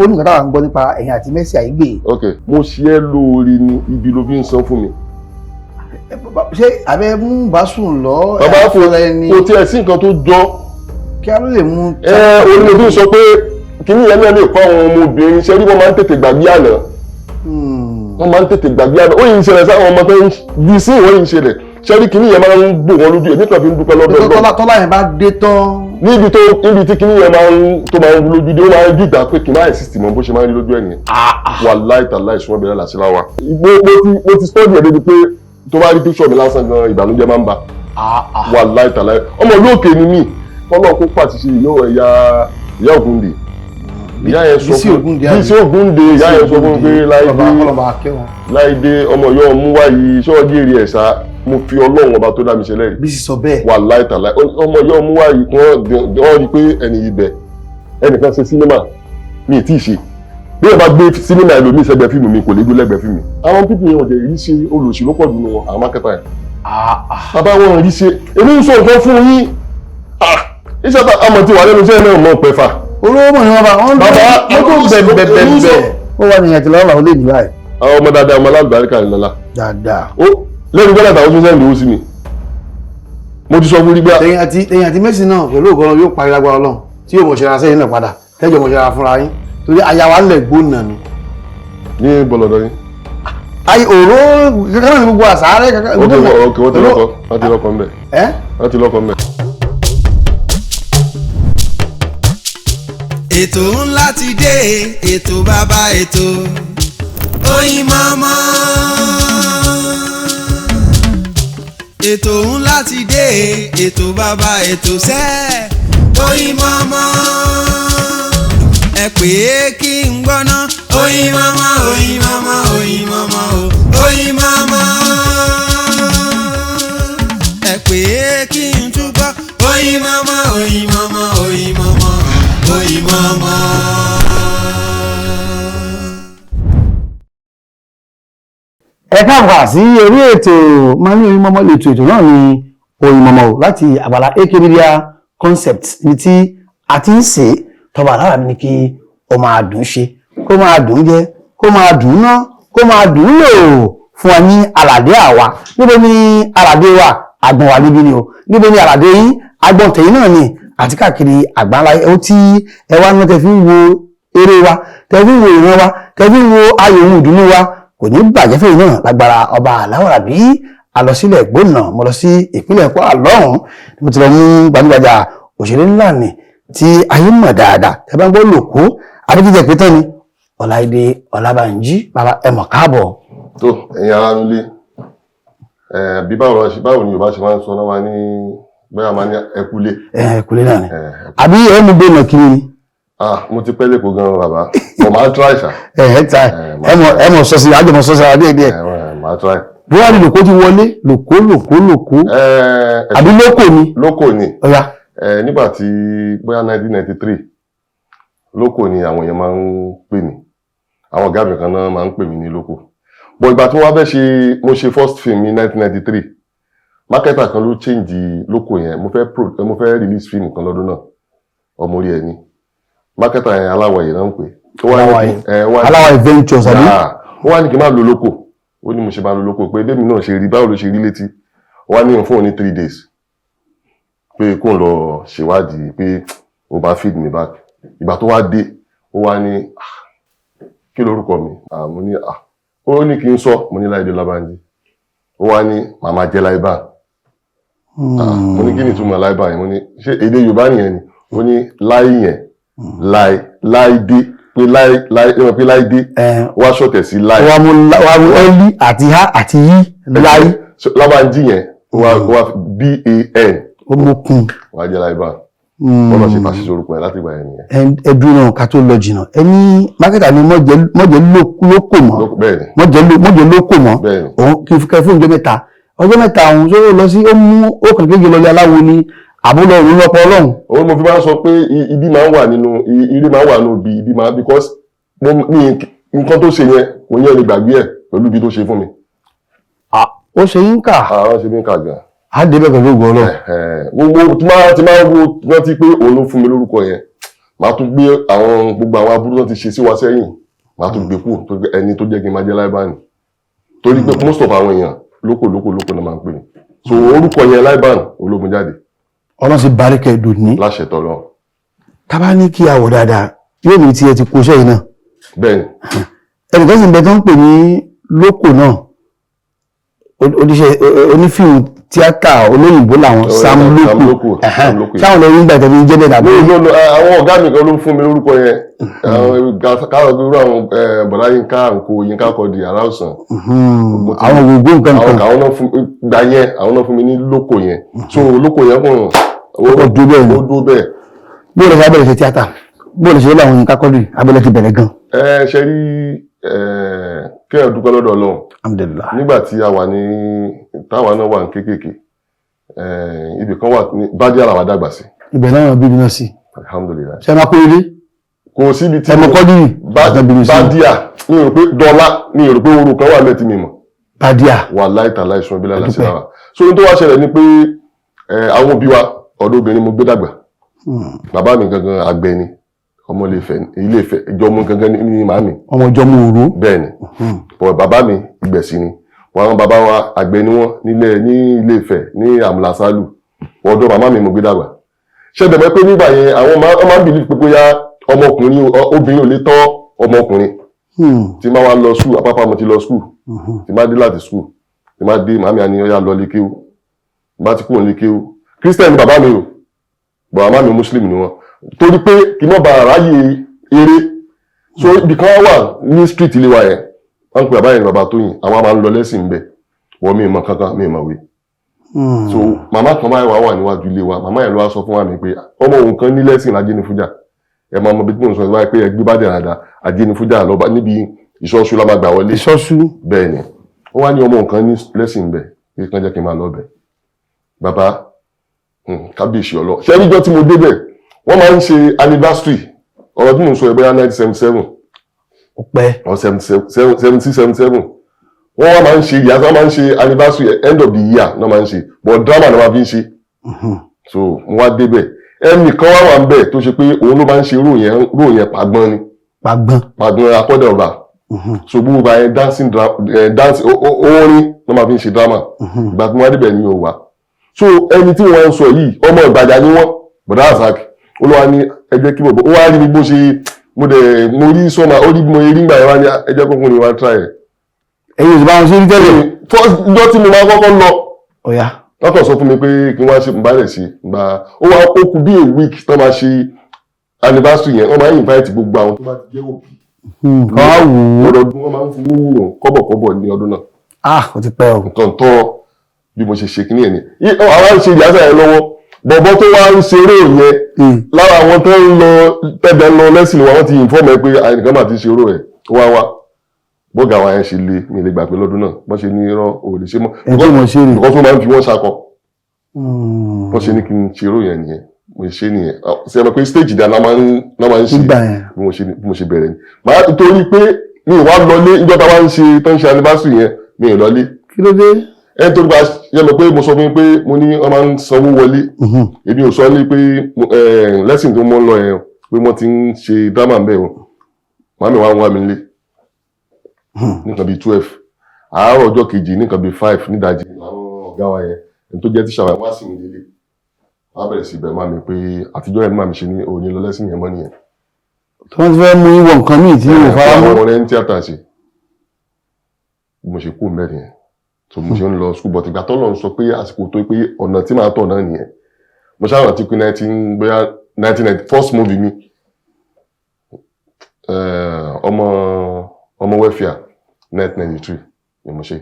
ó ní nǹkan táwọn ń gbọ́ nípa ẹ̀yin àti Mercy Aigbe. ok mo ṣe é lóore ni ibi ló fi ń san fún mi. ṣé abẹ́ mú bàásùn lọ. bàbá kò tiẹ̀ sí nǹkan tó jọ. kí a ló lè mú. orí mi sọ pé kíní yẹn náà lè kọ́ àwọn ọmọbìnrin ṣe rí wọ́n máa ń tètè gbàgbé àná. wọ́n máa ń tètè gbàgbé àná ó yìí ń ṣẹlẹ̀ sáwọn ọmọ tó ń bí sí ìwọ́n yìí ń ṣẹlẹ̀ ṣẹ́rí kíní yẹn máa ń gbò wọ́n lójú èmi kan fi ń dúpẹ́ lọ́dọ̀ tọ́lá yẹn bá dé tán. níbi tí kíní yẹn máa ń wú lójú dé ó máa ń dìgbà pé kí n máa ẹ̀sìtì mọ́ bó ṣe máa ń rí lójú ẹ̀yìn. wàláhì tàláhì ìṣúná bẹ̀rẹ̀ làṣílá wa. mo ti stọ́ọ̀dì ẹ̀ débi pé tó bá rí píṣọ̀ mi lásán gan ìbànújẹ́ máa ń ba. wàláhì tàláhì ọmọ olóòkè ni mí kọ́lọ́ kó pàtì ṣe ìyá Ògúndé ìyá yẹn sọ fún Bísí Ògúndé ìyá yẹn sọ fún pé Láìdé ọmọ yóò mú wáyé ṣọ́ọ́dí èrè ẹ̀sà mo fi Ọlọ́run ọba tó dá mi ṣe lẹ́rìí. Bísí sọ bẹ́ẹ̀. wàláhì tàláhì ọmọ yóò mú wáyé kí wọ́n rí pé ẹni ibẹ̀ ẹnìkan ṣe sínímà mi ì tí ì ṣe bí ẹ bá gbé sínímà ẹlòmíì sẹ́gbẹ̀ẹ́ fíìmù mi kò lè gbé lẹ́gbẹ̀ẹ́ fíìmù. àwọn pípì yẹn ọ̀dẹ̀ rí ṣe olùsí ló pọ̀ jù nù wọn àwọn mákẹ́tà yẹn. bàbá wọn rí ṣe èmi ń sọ nǹkan fún yín iṣẹ́ àmọ̀ tí wà lẹ́nu iṣẹ́ náà mọ̀ pẹ́fà. olówó mọ̀ ní wọn bá wọn lọ bẹ̀bẹ̀bẹ̀ ó wà ní ìyàtọ̀ lọ́wọ́ lè ní báyìí. àwọn ọmọ dáadáa ọmọ alágbàríkà ní lọ́la. dáadáa. ó lẹ́nu gbọ́dọ̀ àtàwọn tó sẹ́yìn lówó sí mi. mo ti sọ fún nígbà. ẹ̀yin àti Mercy náà pẹ̀lú ògbọ́n yóò parí lágbára Ọlọ́run tí yóò mọ̀ ṣe ara sẹ́yìn náà padà tẹ́jọ́ mọ̀ ṣe ara fúnra yín torí ayawa lẹ̀ gbóná ni. ní bọ̀lọ̀dọ̀ yín. ayi òró kankan náà ní gbogbo àsáré kankan. wọ́n ti lọ́kọ̀ ńbẹ̀. wọ́n ti lọ́kọ̀ ńbẹ̀. ètò ńlá ti dé ètò bàbá ètò Oyinmomo. ètò ńlá ti dé ètò bàbá ètò sẹ́ Oyinmomo. ẹ pè é kí n gbọ́ná Oyinmomo Oyinmomo Oyinmomo Oyinmomo. ẹ pè é kí n túbọ̀ Oyinmomo Oyinmomo Oyinmomo Oyinmomo. ẹ káàbọ̀ sí orí ètò mani Oyinmomo ètò náà ni Oyinmomo láti abala AK Media Concept ní tí a ti ń ṣe tọba alára mi ní kí ó máa dùn ṣe kó máa dùn jẹ kó máa dùn ná kó máa dùn lò fún wa ní aládé àwa níbo ni aládé wa àgbọn wa níbí ni o níbo ni aládé yín àgbọn tẹ̀yìn náà ni àti káàkiri àgbáńlá ohun tí ẹ wá náà tẹ fi ń wo eré wa tẹ fi ń wo ìran wa tẹ fi ń wo ayò ohun ìdùnnú wa kò ní bàjẹ́ fẹ́yìn náà lágbára ọba aláwọ̀rà bí alọsílẹ̀ gbóná mo lọ sí ìpínlẹ̀ Kwara lọ́hùn mo ti lọ mú gbajúgbajà òṣèré ńlá ni tí ayé mọ̀ dáadáa tẹ bá ń gbọ́ lòkó adébíjẹ pété ni Ọláìdé Ọlábànjí bàbá ẹ mọ̀ káàbọ̀. tó ẹ̀yin ará nílé bí báwo ni Yorùbá ṣe máa ń sọ náà wá ní bẹ́ẹ̀ máa ní ẹkúlé. ẹkúlé náà ni àbí ẹ mú gbé nàkiri ni. mo ti pẹ́ lẹ́kọ̀ọ́ gan-an bàbá mo máa ń try ṣá. ẹ mọ̀ sọ́sì àjọmọ̀ sọ́sì ara díẹ̀. máa try. bí wàá ní lòkó ti wọlé lòkó àbí lókò ni. lókò ni nígbà tí bóyá 1993 lókò ni àwọn èèyàn máa ń pè mí àwọn ọ̀gá mi kan náà máa ń pè mí ní lókò bọ̀ ìgbà tí wọ́n fẹ́ ṣe mo ṣe first film ní 1993 marketer kan ló change lókò yẹn mo fẹ́ release film kan lọ́dún náà ọmọ orí ẹni marketer yẹn aláwọ̀ yìí náà ń pè aláwọ̀ ventures àbí ó wá ní kí n máa lo lókò ó ní mo ṣe máa lo lókò pé bẹ́ẹ̀ mi náà ṣe rí báwo ló ṣe rí létí ó wá ní òun fún òun ní 3 days pé kó n lọ ṣèwádìí pé ó bá feed me back ìgbà tó wá dé ó wá ní kí lórúkọ mi mo ní ó ní kí n sọ mo ní Láìdé Ọlábànjí ó wá ní màmá jẹ́ Láìbá mo ní kí ni ìtumọ̀ Láìbá yẹn mo ní ṣé èdè Yorùbá nìyẹn ni ó ní láì yẹn Láìdé pé Láìdé wá ṣọ̀tẹ̀ sí láì. wà á mú ẹ́lí àti há àti yí láì. Lábànjí yẹn wá BAN ó mú kún. wà á jẹ́ Láìbá wọ́n lọ ṣe fàṣíṣe orúkọ ẹ̀ láti ìgbà yẹn nìyẹn. ẹdùn náà ká tó lọ jìnnà ẹni mákẹ́tà ni mọ́jẹ́ lókò mọ́ mọ́jẹ́ lókò mọ́ òun kì í fi kẹ́ fún ọjọ́ mẹ́ta òun tó lọ sí ó mú ó kàn kéje lọlé aláwo ni àbúlọ òun lọ́pọ̀ Ọlọ́run. òun mo fi máa ń sọ pé ibi máa ń wà nínú ire máa ń wà nínú ibi máa because nǹkan tó ṣe yẹn kò yẹn lè gbàgbé ẹ̀ pẹ̀lú ibi tó ṣe fún mi. ó ṣe yín kà. ó ṣe mí kà gan. á débẹ̀ pẹ̀lú ògùn Ọlọ́run. gbogbo tí máa wo rántí pé òun ló fún mi lórúkọ yẹn màá tún gbé gbogbo àwọn aburú tó ti ṣe sí wa sẹ́yìn màá tún gbé kú ẹni tó jẹ́ kí n máa jẹ́ Láìbáànì torí pé most of àwọn èèyàn lóko náà máa ń pè mí so orúkọ yẹn Láìbáànì ológun jáde. Ọlọ́run sì baríkẹ́ ìdùn ní. láṣẹ tọ́lọ́. tábà ní kí àwọ̀ dáadáa yóò ní tí ẹ ti kó sẹ́yìn náà. bẹ́ẹ̀ni. ẹnìkan sì ń bẹ tó ń pè ní lóko náà onífíìmù tíátà olóyìnbó làwọn Sam Loko sáwọn lórí ń gbàtẹ́ ní jẹ́bẹ̀ dàbí. àwọn ọ̀gá mi kan ló fún mi lórúkọ yẹn káwọn irú àwọn bọ̀dá Yínká Quadri aráàsán. àwọn gbogbo nǹkan kan. àwọn náà fún gbà yẹn àwọn náà fún mi ní lóko yẹn so lóko yẹn kàn ó dúró bẹ́ẹ̀. bó lè ṣe abẹ́rẹ́ ṣe tíátà bó lè ṣe lọ́wọ́ àwọn Yínká Quadri abẹ́rẹ́ ti bẹ̀rẹ̀ gan. ṣe rí kéèyàn dúpẹ́ lọ́dọ̀ Ọlọ́run. Alhamdulillah. nígbà tí táwa náà wà ní kéékèèké ibì kan wà ní Bádíà làwa dàgbà sí. ibẹ̀ náà bí mi náà sí. Alhamdulillah. ṣe máa kó ilé. kò síbi tí ẹmọ Quadri. Bádíà mi rò pé dọ́là mi rò pé orúkọ wà mẹ́tì mi mọ̀. Bádíà. Wallahi ta'ala ìṣúná bí lálẹ́ sí lára. so ohun tó wá ṣẹlẹ̀ ni pé àwọn òbí wa ọ̀dọ̀ obìnrin mo gbé dàgbà. Bàbá mi gangan àgbẹ̀ ni ọmọ Ilé-Ifẹ̀ ìjọmọ gangan ní màmí. ọmọ ìjọmọ òru. bẹ́ẹ̀ni bàbá mi Ìgbẹ̀sí ni wọn bàbá wa àgbẹ̀ ni wọn ní Ilé-Ifẹ̀ ní Àmúlàsálù ọ̀dọ̀ màmá mi mo gbé dàgbà. ṣẹ́dẹ̀ mọ́ pé nígbà yẹn àwọn máa ń bìlí pé bóyá obìnrin ò lè tọ́ ọmọkùnrin. tí máa wá lọ skul apápá mo ti lọ skul tí máa dé láti skul tí máa dé màmí àní ọ̀yà lọ lé kéwú bá ti kúrò lé kéwú Christian ni bàbá mi o bọ̀ màmá mi Muslim ni wọn torí pé kí mọ́ bá ráyè eré so ibi kan wà ní street ilé wa yẹn wọ́n ń pè bàbá yẹn ní bàbá Tóyìn àwọn máa ń lọ lẹ́sìn ń bẹ̀ wọ́n mi mọ̀ kankan mi mọ̀ wé so màmá kan báyìí wà níwájú ilé wa màmá yẹn ló wá sọ fún wa mi pé ọmọ òun kan ní lẹ́sìn l'Ajénifújà ẹ máa mọ bí tí mo sọ wáyé pé ẹgbẹ́ bá dẹ̀ dáadáa Ajénifújà lọ́ba níbi ìṣọ́ṣú la máa gbà wọlé ìṣọ́ṣú bẹ́ẹ̀ ni wọ́n wá ní ọmọ òun kan ní lẹ́sìn ń bẹ̀ pé kán jẹ́ kí n máa lọ bẹ̀ bàbá kábíyèsí ọlọ ṣé níjọ́ tí mo débẹ̀ wọ́n máa ń ṣe anniversary ọ̀rọ̀ tí mo sọ ẹgbẹ́ 1977 ọpẹ́ or 77 wọ́n wá máa ń ṣe ìyá tó máa ń ṣe anniversary end of the year náà máa ń ṣe but drama náà máa fi ń ṣe so mo wá débẹ̀ ẹnì kan wá ń bẹ̀ tó ṣe pé òun ló máa ń ṣe ró yẹn pàgbọ́n ni pàgbọ́n akọ́dẹ̀ ọba so gbogbo bá yẹn dance orin náà máa fi ń ṣe drama ìgbà tí mo wá débẹ̀ ni yóò wá so ẹni tí wọ́n ń sọ yìí ọmọ Ìbàdàn ni wọ́n bọ̀dá àzàkì olúwa ní ẹjẹ́ kí bọ̀bọ̀ ó wá rí bó ṣe mo rí sọ́mà ó rí mo rí gbà yẹn wá ní ẹjẹ́ kókún ni wá try ẹ̀. ẹ̀yin ìsìnbá wọn sí rí tẹ́lẹ̀. fọ́jọ́ tí mo máa kọ́kọ́ lọ ọ̀yá wọ́n kàn sọ fún mi pé kí wọ́n ṣe ìbálẹ̀ sí gbà ó wá ó kù bí a week tó máa ṣe anniversary yẹn wọ́n máa ń invite gbogbo àwọn tó bá ti jẹ́ òbí. kọ́ wá wù ú. ọdọọdún wọ́n máa ń fún owó kọ́bọ̀kọ́bọ̀ ní ọdún náà. ó ti pẹ́ o. nǹkan tọ́ bí mo ṣe ṣe kíní ẹ̀ ni àwọn ń ṣe ìyáṣà yẹn lọ́wọ́ bọ̀bọ̀ tó wá ń ṣeré yẹn lára àwọn tó ń lọ tẹ́bẹ̀ ń lọ lẹ́sìn wa wọ́n ti inform ẹ pé àyìnkan máa ti ṣe oró ẹ̀ wá bọ́gà wa yẹn ṣe lé mi lè gbà pé lọ́dún náà wọ́n ṣe ní irọ́ òòlù ṣe mọ́ ẹjọ́ mo ṣe rè nǹkan tó máa ń fi wọ́n ṣakọ wọ́n ṣe ní kí n ṣe oró yẹn nìyẹn mo ṣe nìyẹn ṣe mọ̀ pé stage dá náà máa ń ṣe bí mo ṣe bẹ̀rẹ̀ ni màá torí pé mi ì wá lọlé ìjọba wa ń ṣe tó ń ṣe anniversary yẹn mi ì lọlé. kí ló dé. ẹni tó gba yẹ mọ̀ pé mo sọ fún mi pé mo ní wọ́n máa ń sanwó wọlé èmi ò sọ ní pé lẹ́sìn tó mọ́ ń lọ yẹn pé wọ́n ti ń ṣe drama bẹ́ẹ̀ o màmí wa ń wá mi lé nìkan bíi 12 àárọ̀ ọjọ́ kejì nìkan bíi 5 nídàjí àwọn ọ̀gá wa yẹn ẹni tó jẹ́ tíṣà wa wá sí mi délé wọ́n á bẹ̀rẹ̀ sí ibẹ̀ máa mi pé àtijọ́ yẹn máa mi ṣe ní òní lọ lẹ́sìn yẹn mọ́ nìyẹn. tí wọ́n ti fẹ́ mú ìwọ̀ nǹkan míì tí yóò fara mọ́. àwọn ọ̀rẹ́ ní tíátà ṣe mo ṣe kú mẹ́rin yẹn so mo ṣe ń lọ school but ìgbà tó lọ sọ pé àsìkò tó pé ọ̀nà tí màá tọ̀ náà nìyẹn mo ṣáà rántí pé 1990 first movie mi ọmọ welfare 1993 ni mo ṣe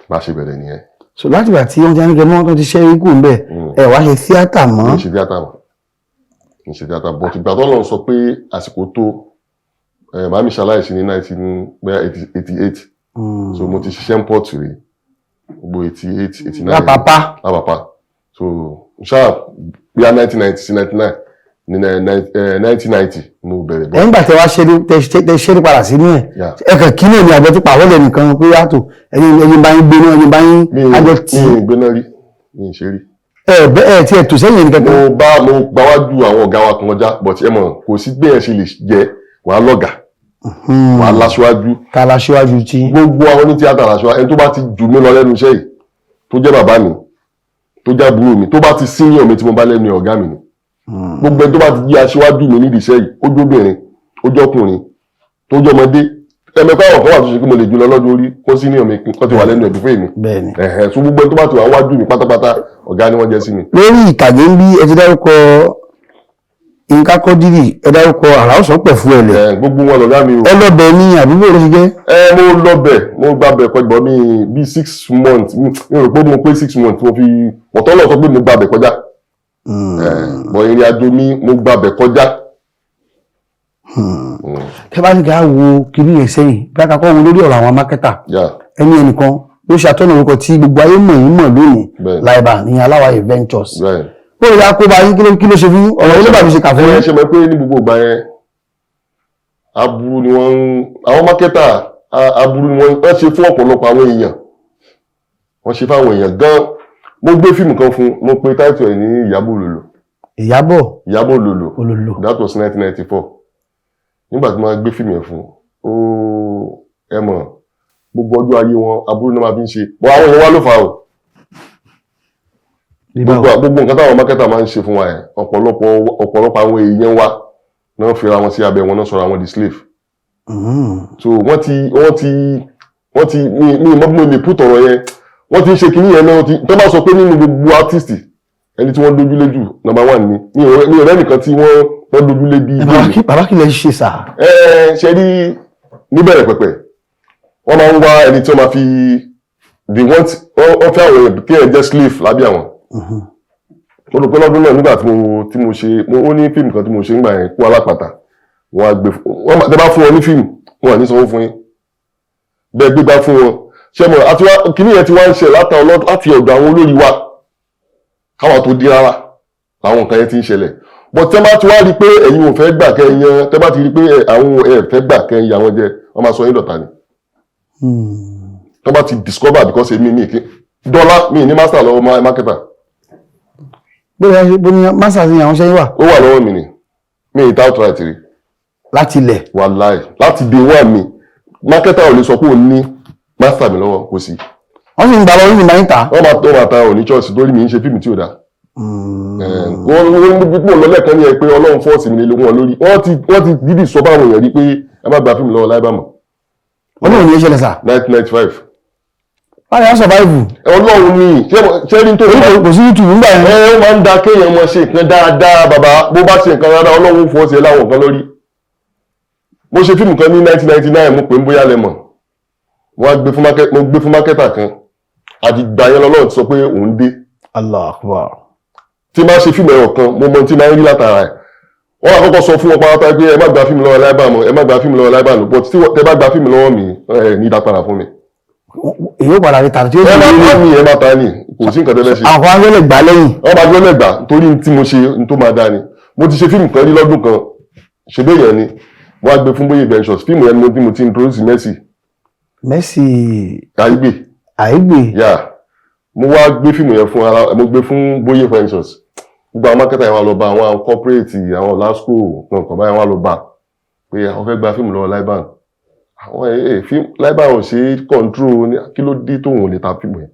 bá ṣe bẹ̀rẹ̀ nìyẹn. so láti ìgbà tí wọ́n ti ní kẹ́ mọ́ tó ti ṣe ikú ń bẹ̀ ẹ wá ṣe tíátà mọ́. kì í ṣe tíátà but ìgbà tó lọ sọ pé àsìkò tó màá mi ṣaláìsí ní 1988 so mo ti ṣiṣẹ́ ń pọ̀ tìrì gbogbo 88 89 lápapá so ṣáà bí i 1990 sí 99 ní 1990 mo bẹ̀rẹ̀ bọ́. ẹ̀yìn gbà tẹ wá ṣe ní padà sínú ẹ̀ ẹ̀kàn kí náà ni àbẹ̀ tó pàwọ́ lẹ̀ nìkan pé yàtọ̀ ẹ̀yin bá yín gbé náà ẹ̀yin bá yín ájọ tí. mi ì gbé náà rí mi ì ṣe rí. ẹ tí ẹ tò sẹ́yìn ẹni kankan. mo gbáwájú àwọn ọ̀gá wa kan kọjá but ẹ mọ̀ kò sí bẹ́ẹ̀ ṣe lè jẹ́ wàá lọ́gà wàá láṣíwájú. ká láṣíwájú tí. gbogbo àwọn onítíátà láṣíwájú ẹni tó bá ti jù mí lọ lẹ́nu iṣẹ́ yìí tó jẹ́ bàbá mi tó jẹ́ àbúrò mi tó bá ti senior mi tí mo bá lẹ́nu ọ̀gá mi ni. gbogbo ẹni tó bá ti jí aṣíwájú mi nídìí iṣẹ́ yìí ó jóbìnrin ó jọkùnrin tó jọmọdé ẹ̀mẹ́fà àwọn kan wà tó ṣe kí mo lè jù lọ lọ́dún orí kó senior mi kó ti wà lẹ́nu ẹ̀bí fún èmi. bẹ́ẹ̀ni. so gbogbo ẹni tó bá ti wà wájú mi pátápátá ọ̀gá ni wọ́n jẹ́ sí mi. lórí ìtàgé ń bí ẹ ti dárúkọ Yínká Quadri ẹ dárúkọ Àràọ̀sán Pẹ̀fúẹ̀lẹ̀. gbogbo wọn lọ̀gá mi o. ẹ lọ́bẹ̀ ní àdúgbò ló ti jẹ́. mo lọ́bẹ̀ mo gbàbẹ̀ kọjá mi bíi 6 months mi rò pé mo pé 6 months mo fi ọ̀tọ́ náà sọ pé mo gbàbẹ̀ kọjá. bọ̀ ìrìn àjò mi mo gbàbẹ̀ kọjá. tẹ́ bá ní ká wo kiri yẹn sẹ́yìn bí a kà kọ́ wọn lórí ọ̀rọ̀ àwọn mákẹ́tà ẹni ẹnìkan ló ṣe àtọ́nà orúkọ tí gbogbo ayé mọ̀ yín mọ̀ lónìí Laiba ní Aláwàyè Ventures. bó o yà kó bá yín kí ló ṣe fún ọ̀rọ̀ ilé bàbí ṣe kà fún yín. ẹ ṣe mọ̀ pé ní gbogbo ìgbà yẹn aburú ni àwọn mákẹ́tà aburú ni wọ́n ṣe fún ọ̀pọ̀lọpọ̀ àwọn èèyàn wọ́n ṣe fáwọn èèyàn gan. mo gbé fíìmù kan fún mo pe táìtù ẹ̀ ní Ìyábọ̀ Òlòlò that was 1994 nígbà tí wọ́n gbé fíìmù ẹ̀ fún ẹ mọ̀ gbogbo ọjọ́ ayé wọn aburú náà máa fi ń ṣe bọ́ àwọn èèyàn wá ló fà o gbogbo nǹkan táwọn mákẹ́tà máa ń ṣe fún wa ẹ̀ ọ̀pọ̀lọpọ̀ àwọn èèyàn wa náà fira wọn sí abẹ́ wọn náà sọ̀rọ̀ àwọn di slave so wọ́n ti mi ìmọ̀ lè put ọ̀rọ̀ yẹn wọ́n ti ń ṣe kínní yẹn náà tó bá sọ pé nínú gbogbo artist ẹni tí wọ́n dojúlé jù number 1 ni mi ò rẹ́nìkan tí wọ́n dojúlé bí i. bàbá kí lè ṣe sà. ṣe rí níbẹ̀rẹ̀ pẹ̀pẹ̀ wọ́n máa ń wá ẹni tí wọ́n máa fi wọ́n fẹ́ àwọn èèyàn kí ẹ jẹ́ slave lábẹ́ àwọn. mo rò pé lọ́dún náà nígbà tí mo ṣe ó ní fíìmù kan tí mo ṣe nígbà yẹn Kú Alápàtà wọ́n á gbé tẹ́ bá fún wọn ní fíìmù wọn à ní sanwó fún yín bẹ́ẹ̀ gbégbá fún wọn ṣé mo àti kìnìún yẹn ti wá ń ṣe láti ọ̀dọ̀ àwọn olórí wa káwọn tó dé rárá làwọn nǹkan yẹn ti ń ṣẹlẹ̀ bọ́ tẹ́ bá ti wá rí pé ẹ̀yin ò fẹ́ gbà kẹ́yìn tẹ́ bá ti rí pé àwọn ẹ̀ fẹ́ gbà kẹ́yìn àwọn jẹ wọ́n máa sọ yín dọ̀tá ni. tọ́ bá ti discover because èmi ní dọ́là mi ní master lọ́wọ́ marketer. bóyá master ni àwọn ṣẹ́yìn wà. ó wà lọ́wọ́ mi ni mi ì tout right rí. láti ilẹ̀. wàláì láti day one mi marketer ò lè sọ pé òun ní master mi lọ́wọ́ kò sí. wọ́n sì ń gbà lọ́wọ́ ní máa ń tà. wọ́n máa ta òní chọ́ọ̀sì lórí mi ń ṣe fíìmù tí ò dáa. wọ́n gbogbo lọ́lẹ́kan ní ẹ pé Ọlọ́run fọ́ọ̀sì mi lé wọn lórí wọ́n ti dídì sọ fáwọn èèyàn rí pé ẹ má gba fíìmù lọ́wọ́ Laiba mọ́. Ọlọ́run ní í ṣẹlẹ̀ sà. 1995. báyìí á survive. Ọlọ́run ní ṣẹ́rí tó kò sí YouTube nígbà yẹn. ó máa ń da kéèyàn mọ ṣe nǹkan dáadáa bàbá bó bá ṣe nǹkan dáadáa Ọlọ́run fọ́ọ̀sì ẹ láwọn nǹkan lórí. mo ṣe fíìmù kan ní 1999 mo pè ń bóyá lẹ́mọ̀ mo gbé fún mákẹ́tà kan àti gbà yẹn lọ́lọ́run ti sọ pé òun dé. Allah Akbar. tí máa ṣe fíìmù ẹ̀rọ kan mo mọ tí máa ń rí látara ẹ̀ wọ́n àkọ́kọ́ sọ fún wọn pátá pé ẹ má gba fíìmù lọ́wọ́ Laiba mọ́ ẹ má gba fíìmù lọ́wọ́ Laiba nù but tí tẹ bá gba fíìmù lọ́wọ́ mi ẹ ní ìdápadà fún mi. èyí ó padà rí tàbí tí ó ẹ má ta ni ẹ má ta ni kò sí nǹkan tẹ́lẹ̀ ṣe. àwọn agbẹ́lẹ̀ gbà lẹ́yìn. wọ́n bá gbẹ́lẹ̀ gbà torí tí mo ṣe ní tó máa dá ni mo ti ṣe fíìmù kan rí lọ́dún kan ṣe bẹ́ẹ̀ yẹn ni wọ́n á gbé fún Boye Ventures fíìmù yẹn ni mo ti introduce Mercy Aigbe yà mo wá gbé fíìmù yẹn fún mo gbé fún Boye Ventures gbogbo àwọn mákẹ́tà yẹn wá lọ bá àwọn corporate àwọn LASCO nǹkan báyẹn wá lọ bá pé àwọn fẹ́ gba fíìmù lọ́wọ́ Laiba àwọn fíìmù Laiba ò ṣe control kí ló dé tóun ò lè ta fíìmù yẹn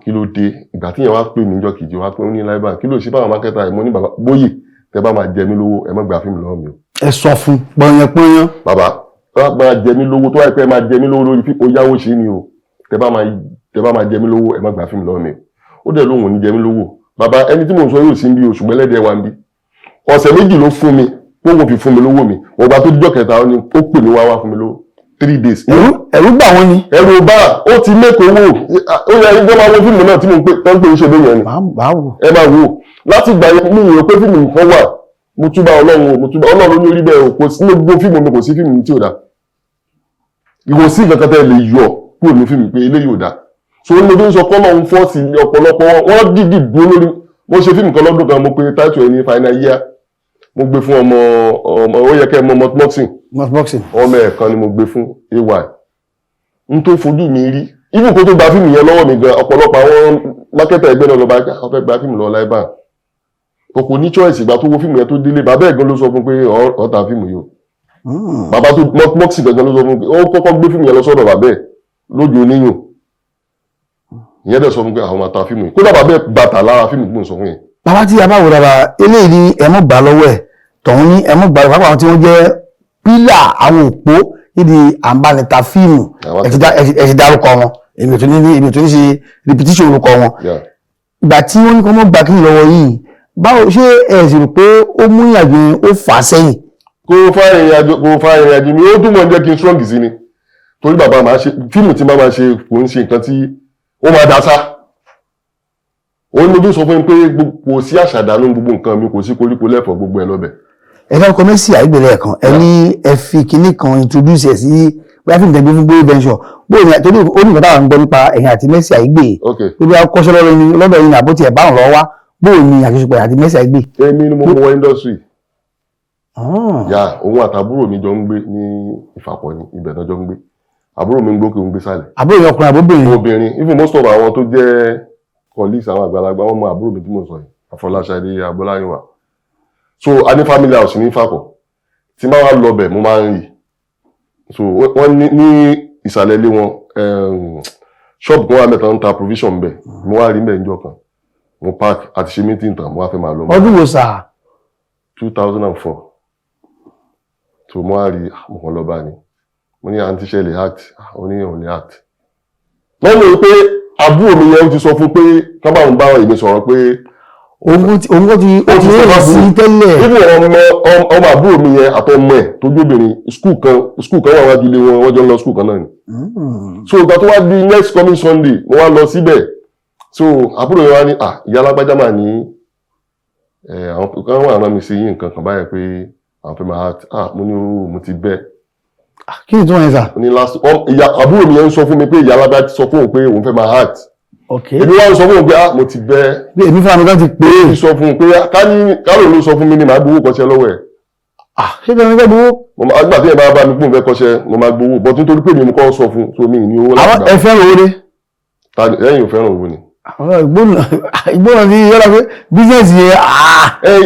kí ló dé ìgbà tí yẹn wá pè mí níjọ́ kejì wá pé ó ní Laiba kí ló ṣe báwọn mákẹ́tà yẹn mo ní bàbá Boye tẹ bá máa jẹ mí lówó ẹ má gba fíìmù lọ́wọ́ mi o. ẹ sọ fún pọnyẹpọnyán. bàbá máa jẹ mí lówó tó wáyé pé ẹ máa jẹ mí lówó lórí fíìmù ó yáwó ṣe ni o tẹ bá máa jẹ mí lówó ẹ má gba fíìmù lọ́wọ́ mi ó dẹ̀ lóhùn ní jẹ mí lówó bàbá ẹni tí mò ń sọ yóò sí bí oṣù gbẹ́lẹ́dẹ̀ wa ń bí ọ̀sẹ̀ méjì ló fún mi ó wọ́n fi fún mi lówó mi ọgbà tó díjọ́ kẹta ni ó pè mí wá fún mi lówó 3 days. ẹ̀rù gbà wọ́n ni. ẹ̀rù bá ó ti mẹ́kọ̀ owó ó yẹ ẹni tó máa wo fíìmù náà tí mò ń pè tó ń pè ń ṣe bẹ́ẹ̀ yẹn ni. ẹ máa wò láti gbà yẹn mi rò pé fíìmù nǹkan wà mo túbà Ọlọ́run ní orí bẹ́ẹ̀ kò sí gbogbo fíìmù mi kò sí fíìmù tí ò dá ìwòsí kankan tẹ́ lè yọ kúrò ní fíìmù pé eléyìí ò dá so ní ọdún sọ kọ́nà ń fọ́ọ̀sì ọ̀pọ̀lọpọ̀ wọ́n dìdì dúró lórí mo ṣe fíìmù kan lọ́dún kan mo pe táìtù ẹ̀ ní final year mo gbé fún ọmọ ó yẹ kẹ́ mọ boxing ọmọ ẹ̀ kan ni mo gbé fún AY n tó fojú mi rí ibùn kó tó gba fíìmù yẹn lọ́wọ́ mi gan ọ̀pọ̀lọpọ̀ àwọn mákẹ́tà ẹgbẹ́ náà lọ bá ọfẹ́ gba fíìmù lọ láìbá kò ní choice ìgbà tó wo fíìmù yẹn tó délé bàbá ẹ̀gbọ́n ló sọ fún pé ọ̀tá fíìmù yìí o bàbá tó mọ́ọ̀sì gangan ló sọ fún pé ó kọ́kọ́ gbé fíìmù yẹn lọ sọ́dọ̀ bàbá ẹ̀ lójú oníyùn ìyẹn dẹ̀ sọ fún pé àwọn máa ta fíìmù yìí kódà bàbá ẹ̀ bàtà lára fíìmù gbọ́n sọ fún yẹn. bàbá tí a bá wò dára eléyìí ni ẹmú gbà lọ́wọ́ ẹ̀ tọ̀hún ní ẹmú gbà lọ́wọ́ àwọn tí wọ́n jẹ́ pílà àwọn òpó níbi àǹbánita fíìmù ẹ ti dárúkọ wọn èmi ò tó ní ṣe repetition orúkọ wọn ìgbà tí wọ́n ní kọ́ mọ́ gbà kí lọ́wọ́ yìí báwo ṣé ẹ sì rò pé ó mú ìrìnàjò yẹn ó fà á sẹ́yìn. kò fa ìrìnàjò mi ó dùn mọ́ jẹ́ kí n strong sí ni torí bàbá máa ṣe fíìmù tí máa ṣe kò ń ṣe nǹkan tí ó máa dá sá ó ní ojú sọ fún mi pé kò sí àṣàdánù gbogbo nǹkan mi kò sí koríko lẹ́fọ̀ọ́ gbogbo ẹ̀ lọ́bẹ̀. ẹ fẹ́ kọ́ Mercy Aigbe kan ẹ ní ẹ fi kinní kan introduce ẹ̀ sí bóyá fíìmù tẹ̀gbẹ́ fún gbé venture bóyá ní torí ó ní ìgbà táwọn ń gbọ́ nípa ẹ̀yìn àti Mercy Aigbe lórí akọ́ṣẹ́ lọ́dọ̀ yìí àbótí ẹ̀ báwọn lọ́wọ́ wá bóyá ní àjọṣepọ̀ àti Mercy Aigbe. èmi ni mo mú wọ industry ya òun àtàbúrò mi jọ ń gbé ní Ìfàpọ̀ ní ibẹ̀ náà jọ ń gbé àbúrò mi ń gbókè ń gbé sálẹ̀. àbúrò yẹn ọkùnrin àbóbìnrin. obìnrin even most of àwọn tó jẹ́ colleagues àwọn àgbàlagbà wọn mọ àbúrò mi tí mo sọ yìí Afọláṣadé Abọ́láyìnwá so a ní family house ní Ìfàpọ̀ tí máa wá lọ bẹ̀ mo máa ń rí so wọ́n ní ìsàlẹ̀ ilé wọn ṣọ́ọ̀bù kan wà mẹ́ta ń ta provision bẹ̀ mo wá rí mẹ́rin jọ kan mo park àti ṣe meeting tán mo wá fẹ́ máa lọ. ọdún wo sáà. 2004 so mo wá rí mo kàn lọ bá ní mo ní àǹtí ṣe lè act ó ní òun lè act. wọ́n mọ̀ pé àbúrò mi yẹn ó ti sọ fún pé kábàámu bá èmi sọ̀rọ̀ pé òun kò ti rẹ̀ sí tẹ́lẹ̀. ibi ọmọ àbúrò mi yẹn àtọmọ ẹ̀ tó jóbìnrin skul kan wà wájú ilé wọn wọ́n jọ ń lọ skul kan náà ni. so ìgbà tó wá di next coming Sunday mo wá lọ síbẹ̀ so àbúrò yẹn wá ní ìyá alágbájá mà ní àwọn kan wà rán mi sí yín nǹkan kan báyẹn pé àwọn fẹ́ máa mo ní mo ti bẹ́ẹ̀. kí ni tí wọ́n yẹn sà. ní last àbúrò mi yẹn ń sọ fún mi pé ìyá alágbájá ti sọ fún òun pé òun fẹ́ máa act. èmi wá ń sọ fún òun pé mo ti bẹ́ẹ̀. bí èmi fún mi kan ti pè é. ó sọ fún un pé kálò ló sọ fún mi ni màá gbowó kọ́ṣẹ́ lọ́wọ́ ẹ̀. ṣé bẹ́ẹ̀ ni fẹ́ gbowó. àgbà tí ẹ bá bá mi pé òun fẹ́ kọ́ṣẹ́ mo máa gbowó bọ́ nítorí pé mi mo kọ́ sọ fún so mi ní owó láti gbà. ẹ fẹ́ràn owó dé. ẹ̀yin ò fẹ́ràn owó ni. ìgbóná ní yọ̀rọ̀ pé bísíǹsì yẹn.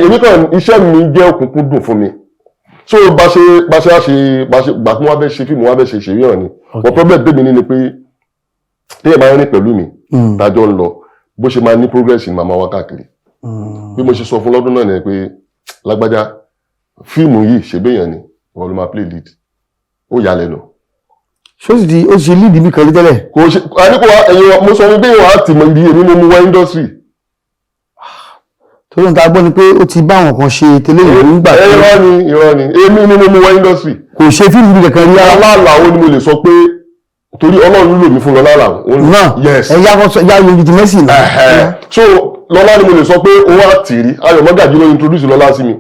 èmi kan iṣẹ́ mi jẹ́ òkùnkùn dùn fún mi so bá ṣe gbà tí wọ́n fẹ́ ṣe fíìmù wọ́n fẹ́ ṣe ìṣèwé hàn ni but problem tèmi ní ni pé téèyàn máa ń rìn pẹ̀lú mi tájọ́ ń lọ bó ṣe máa ní progress ní màmá wa káàkiri bí mo ṣe sọ fún lọ́dún náà ni pé lágbájá fíìmù yìí ṣègbéyàn ni wọ́n ló máa play lead ó yà lẹ́nu. ṣó sì ti ó ṣe lead mi kan rí tẹ́lẹ̀. kò ṣe àníkò ẹ̀yin mo sọ wípé wọ́n á tì mọ́ ibi èmi mo mú wá industry. torí nǹkan agbọ́n ni pé ó ti bá àwọn kan ṣe tẹ́lẹ̀ ìlú nígbà tó. irọ́ ni èmi ni mo mú wá industry. kò ṣe fíìmù bí kankan rí ara. aláàlá ni mo lè sọ pé torí Ọlọ́run lò mí fún lọ́lá là. náà ẹ̀yà yóò ti Mercy náà. so lọ́lá ni mo lè sọ pé owó àtìrí Ayọ̀ Mọ́gàjí ló introduce lọ́lá sí mi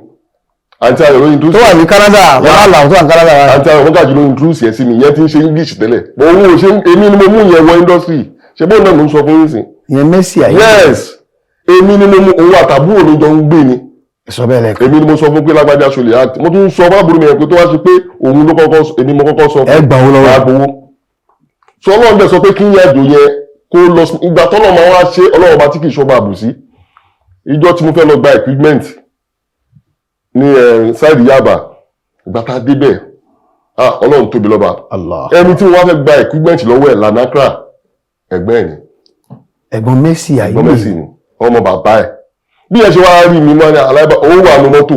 àǹtí Ayọ̀ ló introduce. tó wà ní Canada lọ́lá tó wà ní Canada. àǹtí Ayọ̀ Mọ́gàjí ló introduce yẹn sí mi yẹn ti ń ṣe English tẹ́lẹ̀ òun ò ṣe èmi ni mo mú yẹn wọ industry ṣe bóun náà mo ń sọ fún yín sìn. ìyẹn Mercy Aigbe. yes èmi ni mo mú òun àtàbúrò mi jọ ń gbé ni. sọ bẹ́ẹ̀ lẹ́kọ̀ọ́. èmi ni mo sọ fún pé lágbájá ṣo lè act mo tún sọ fábùrù mi yẹn pé tó wá ṣe pé òun ló kọ́kọ́ èmi mo kọ́kọ́ sọ fún. ẹ gbà owó lọ́wọ́. agbowó so Ọlọ́run dẹ̀ sọ pé kí n yá àjò yẹn kó lọ ìgbà tọ́lọ́ máa wá ṣe Ọlọ́run bá tí kì í ṣọba àbùsí ìjọ tí mo fẹ́ lọ gba equipment ní sáìdì Yaba ìgbà tá a débẹ̀ Ọlọ́run tóbi lọ́ba ẹni tí wọ́n fẹ́ gba equipment lọ́wọ́ ẹ̀ lanakra ẹgbẹ́ ẹ̀ ni. ẹ̀gbọ́n Mercy Aigbe. ẹ̀gbọ́n Mercy ni ọmọ bàbá ẹ̀ bí ẹ ṣe wá rí mi mọ́ ní aláìbá owó wà ní mọ́tò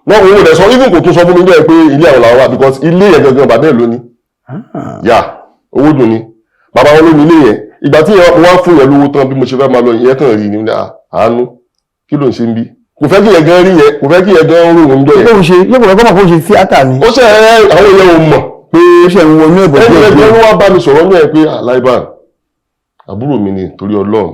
náà òun rẹ̀ sọ even kò tún sọ fún mi bẹ́ẹ̀ pé ilé àwọn làwọn wà because ilé yẹn gangan bàbá ẹ̀ lónìí yà owó dùn ni bàbá wọn ló ní ilé yẹn ìgbà tí wọ́n wá fún yẹn lówó tán bí mo ṣe fẹ́ máa lọ ìyẹn kàn rí ni àánú kí ló ń ṣe ń bí kò fẹ́ kí yẹn gan rí yẹn kò fẹ́ kí yẹn gan rò ń jọ yẹn. yóò kọ́ mọ̀ kó ṣe tíátà ni. ó ṣe àwọn èèyàn ò mọ̀ pé ó ṣe ń wọnú ẹ̀bọ̀ ẹni ẹgbẹ́ ló wá bá mi sọ̀rọ̀ ní ẹ̀ pé aláìbá àbúrò mi ni torí Ọlọ́run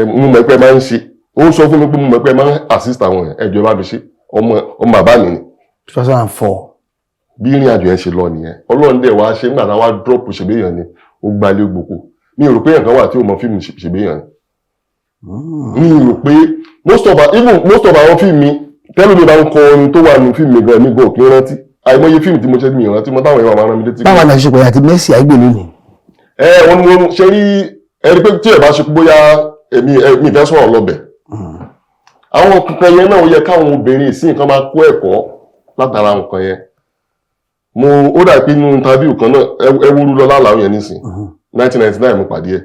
mo mọ̀ pé máa ń ṣe ó sọ fún mi pé mo mọ̀ pé máa ń assist àwọn ẹjọ́ bá mi ṣe ọmọ bàbá mi ni. 2004. bí ìrìn àjò yẹn ṣe lọ nìyẹn Ọlọ́run dẹ̀ wá ṣe nígbà táwa drop ṣègbéyàn ni ó gbalẹ̀ gbòkó mi ò rò pé nǹkan wà tí ó mọ fíìmù ṣègbéyàn ni mi ò rò pé most of àwọn fíìmù mi tẹ́lẹ̀ mi bá ń kọ orin tó wà nínú fíìmù mi gan mi gan kí n rántí àìmọye fíìmù tí mo ṣe mi ìrántí mo táwọn èèyàn máa rán mi létí. báwa náà ṣe pé àti Mercy Aigbe lónìí. wọn ni mo ṣe rí ẹni pé tí ẹ bá ṣe bóyá èmi fẹ́ sọ̀rọ̀ lọ́bẹ̀ àwọn kankan yẹn náà ó yẹ káwọn obìnrin sí nǹkan máa kó ẹ̀kọ́ látara nǹkan yẹn ó dà pé inú interview kan náà ẹwúrú lọ láàláwọ̀ yẹn nísìn 1999 mo pàdé ẹ̀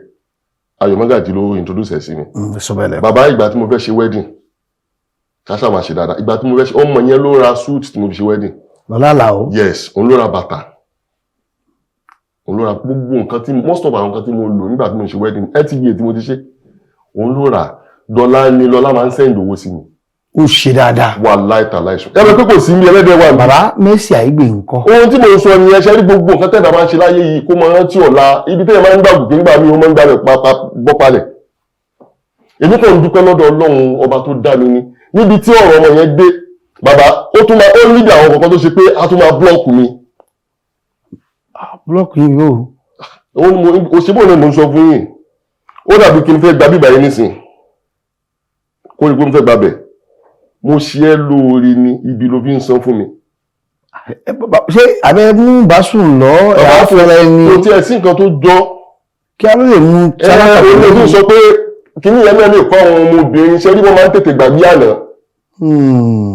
Ayọ̀ Magaji ló introduce ẹ̀ sí mi bàbá ìgbà tí mo fẹ́ ṣe wedding ṣáṣà máa ṣe dáadáa ìgbà tí mo fẹ́ ṣe ọmọ yẹn ló ra suit tí mo fi ṣe wedding lọ́lá o yes òun ló ra bàtà òun ló ra gbogbo nǹkan tí most of àwọn nǹkan tí mo lò nígbà tí mo ṣe wedding LTVA tí mo ti ṣe òun ló ra dọ́là ni lọ́lá máa ń send owó sí mi. ó ṣe dáadáa. wà láìta láìsùn. ẹ bẹ pé kò sí mi ẹlẹ́dẹ̀ wà mí. bàbá Mercy Aigbe nǹkan. ohun tí mo ń sọ nìyẹn ṣe rí gbogbo nǹkan tẹ́lẹ̀ máa ń ṣe láyé yìí kó mọ rántí ọ̀la ibi tẹ́lẹ̀ máa ń gbàgbọ́ kí nígbà mi ó máa ń gbàgbẹ́ bọ́ palẹ̀. èmi kàn ń dúpẹ́ lọ́dọ̀ Ọlọ́run ọba tó dá mi ní níbi tí ọ̀rọ̀ ọmọ yẹn dé bàbá ó níbi àwọn kankan tó ṣe pé a tún máa blọ́ọ̀kù mi. blọ́ọ̀kù yìí yóò. òṣèbó ni mo ń sọ fún yín ó dàbí kí n fẹ́ gba bíbá yẹn nísìn kó rí pé mo fẹ́ gba bẹ̀ mo ṣe é lóore ní ibi ló fi ń san fún mi. ṣé abẹ́ mú bàásùn lọ ẹ̀rọ fúnra ẹni. kò tiẹ̀ sí nǹkan tó jọ. kí a ló lè mú. olóòtú sọ pé kíní yẹn náà lè kọ́ àwọn ọmọbìnrin ṣe rí wọ́n máa ń tètè gbàgbé àná.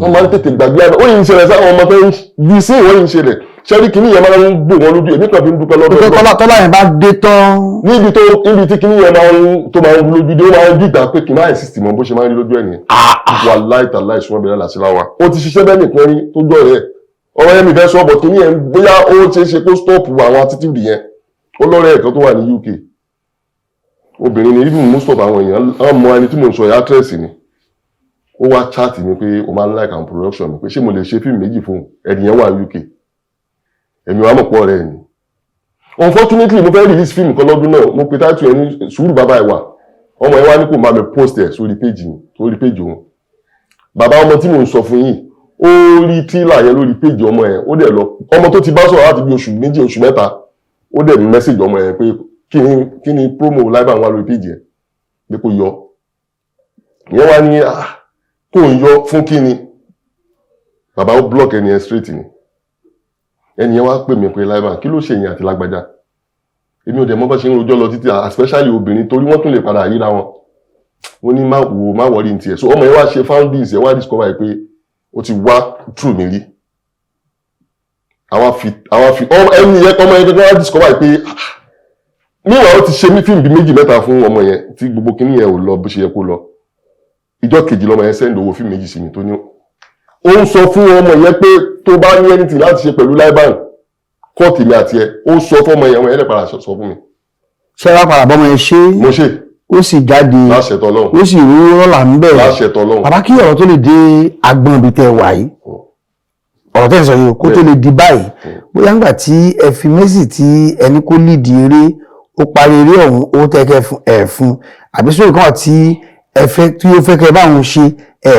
wọ́n máa ń tètè gbàgbé àná ó yìí ń ṣẹlẹ̀ sáwọn ọmọ tó ń bí sí ìwọ́n yìí ń ṣẹlẹ̀ ṣe rí kíní yẹn máa ń gbò wọn lójú èmi kan fi ń dúpẹ́ lọ́dọ̀ tọ́lá yẹn bá dé tán. níbi tí kíní yẹn máa ń lójú dé ó máa ń dìgbà pé kí n máa insist mọ́ bó ṣe máa ń rí lójú ẹ̀ nìyẹn. wà láìta láìsùn ọbẹ̀ láti láwa. ó ti ṣiṣẹ́ bẹ́ẹ̀ nìkan rí tó jọ rẹ̀ ọ̀rọ̀ yẹn mi fẹ́ sọ bọ̀ kíní yẹn bóyá ó ṣe é ṣe kó stop àwọn attitude yẹn ó lọ́rẹ̀ ẹ̀kan tó wà ní UK obìnrin ni even most of àwọn èèyàn á mọ ẹni tí mo ń sọ actress ni ó wá chat mi pé o máa ń like àwọn production mi pé ṣé mo lè ṣe fíìmù méjì fún ẹni yẹn wà ní UK èmi wàá mọ̀ pọ̀ rẹ̀ ni unfortunately mo fẹ́ release fíìmù kan lọ́dún náà mo pe táìtù ẹni sùúrù bàbá ẹ̀ wà ọmọ ẹ̀ wá ní kò máa mi post ẹ̀ sórí péjì òun bàbá ọmọ tí mo ń sọ fún yìí ó rí tílà yẹn lórí péjì ọmọ ẹ̀ ó dẹ̀ lọ ọmọ tó ti bá sọ̀rọ̀ láti bí oṣù méjì oṣù mẹ́ta ó dẹ̀ mẹ́sàgì ọmọ ẹ̀ pé kí ni promo live and wà lórí péjì ẹ̀ pé kò yọ ìyẹn wá ní kò ń yọ fún kí ni bàbá ó block ẹni ẹ̀ straight ni ẹni yẹn wá pè mí pé live kí ló ṣe yẹn àti lágbájá èmi ò dẹ̀ mọ̀ bá ṣe ń rojọ́ lọ títí especially obìnrin torí wọ́n tún lè padà yíra wọn wọ́n ní má wọrí ní tiẹ̀ so ọmọ yẹn wá ṣe foundings yẹn wá discover pé ó ti wá true mi rí àwa fi ẹni yẹn ọmọ yẹn gẹ́gẹ́ wá discover pé níwọ̀n ó ti ṣe mí fíìmù bí méjì mẹ́ta fún ọmọ yẹn tí gbogbo kinní yẹn ò lọ bó ṣe yẹ kó lọ ìjọ́ kejì lọmọ yẹn send owó fíìmù méjì sí mi tó ní ó ń sọ fún ọmọ yẹn pé tó bá ní anything láti ṣe pẹ̀lú Liban kọ́ọ̀tì mi àti ẹ ó sọ fún ọmọ yẹn lè padà sọ fún mi. ṣé wàá padà bọ́mọ yẹn ṣe. mo ṣe. ó sì jáde. láṣẹ tọlọ́run. ó sì rú rọ́là ń bẹ̀rẹ̀. láṣẹ tọlọ́run. bàbá kí ọ̀rọ̀ tó lè dé agbọ̀n ibi tẹ́ wà yìí ọ̀rọ̀ tẹ́ sọ yìí kó tó lè di báyìí bóyá ńgbà tí ẹ fi Mercy tí ẹni kó lídìí eré ó parí eré ọ̀hún ó tẹ́kẹ́ fún àbí sórí kan tí ẹ fẹ́ tí ó fẹ́ kẹ́ báwọn ṣe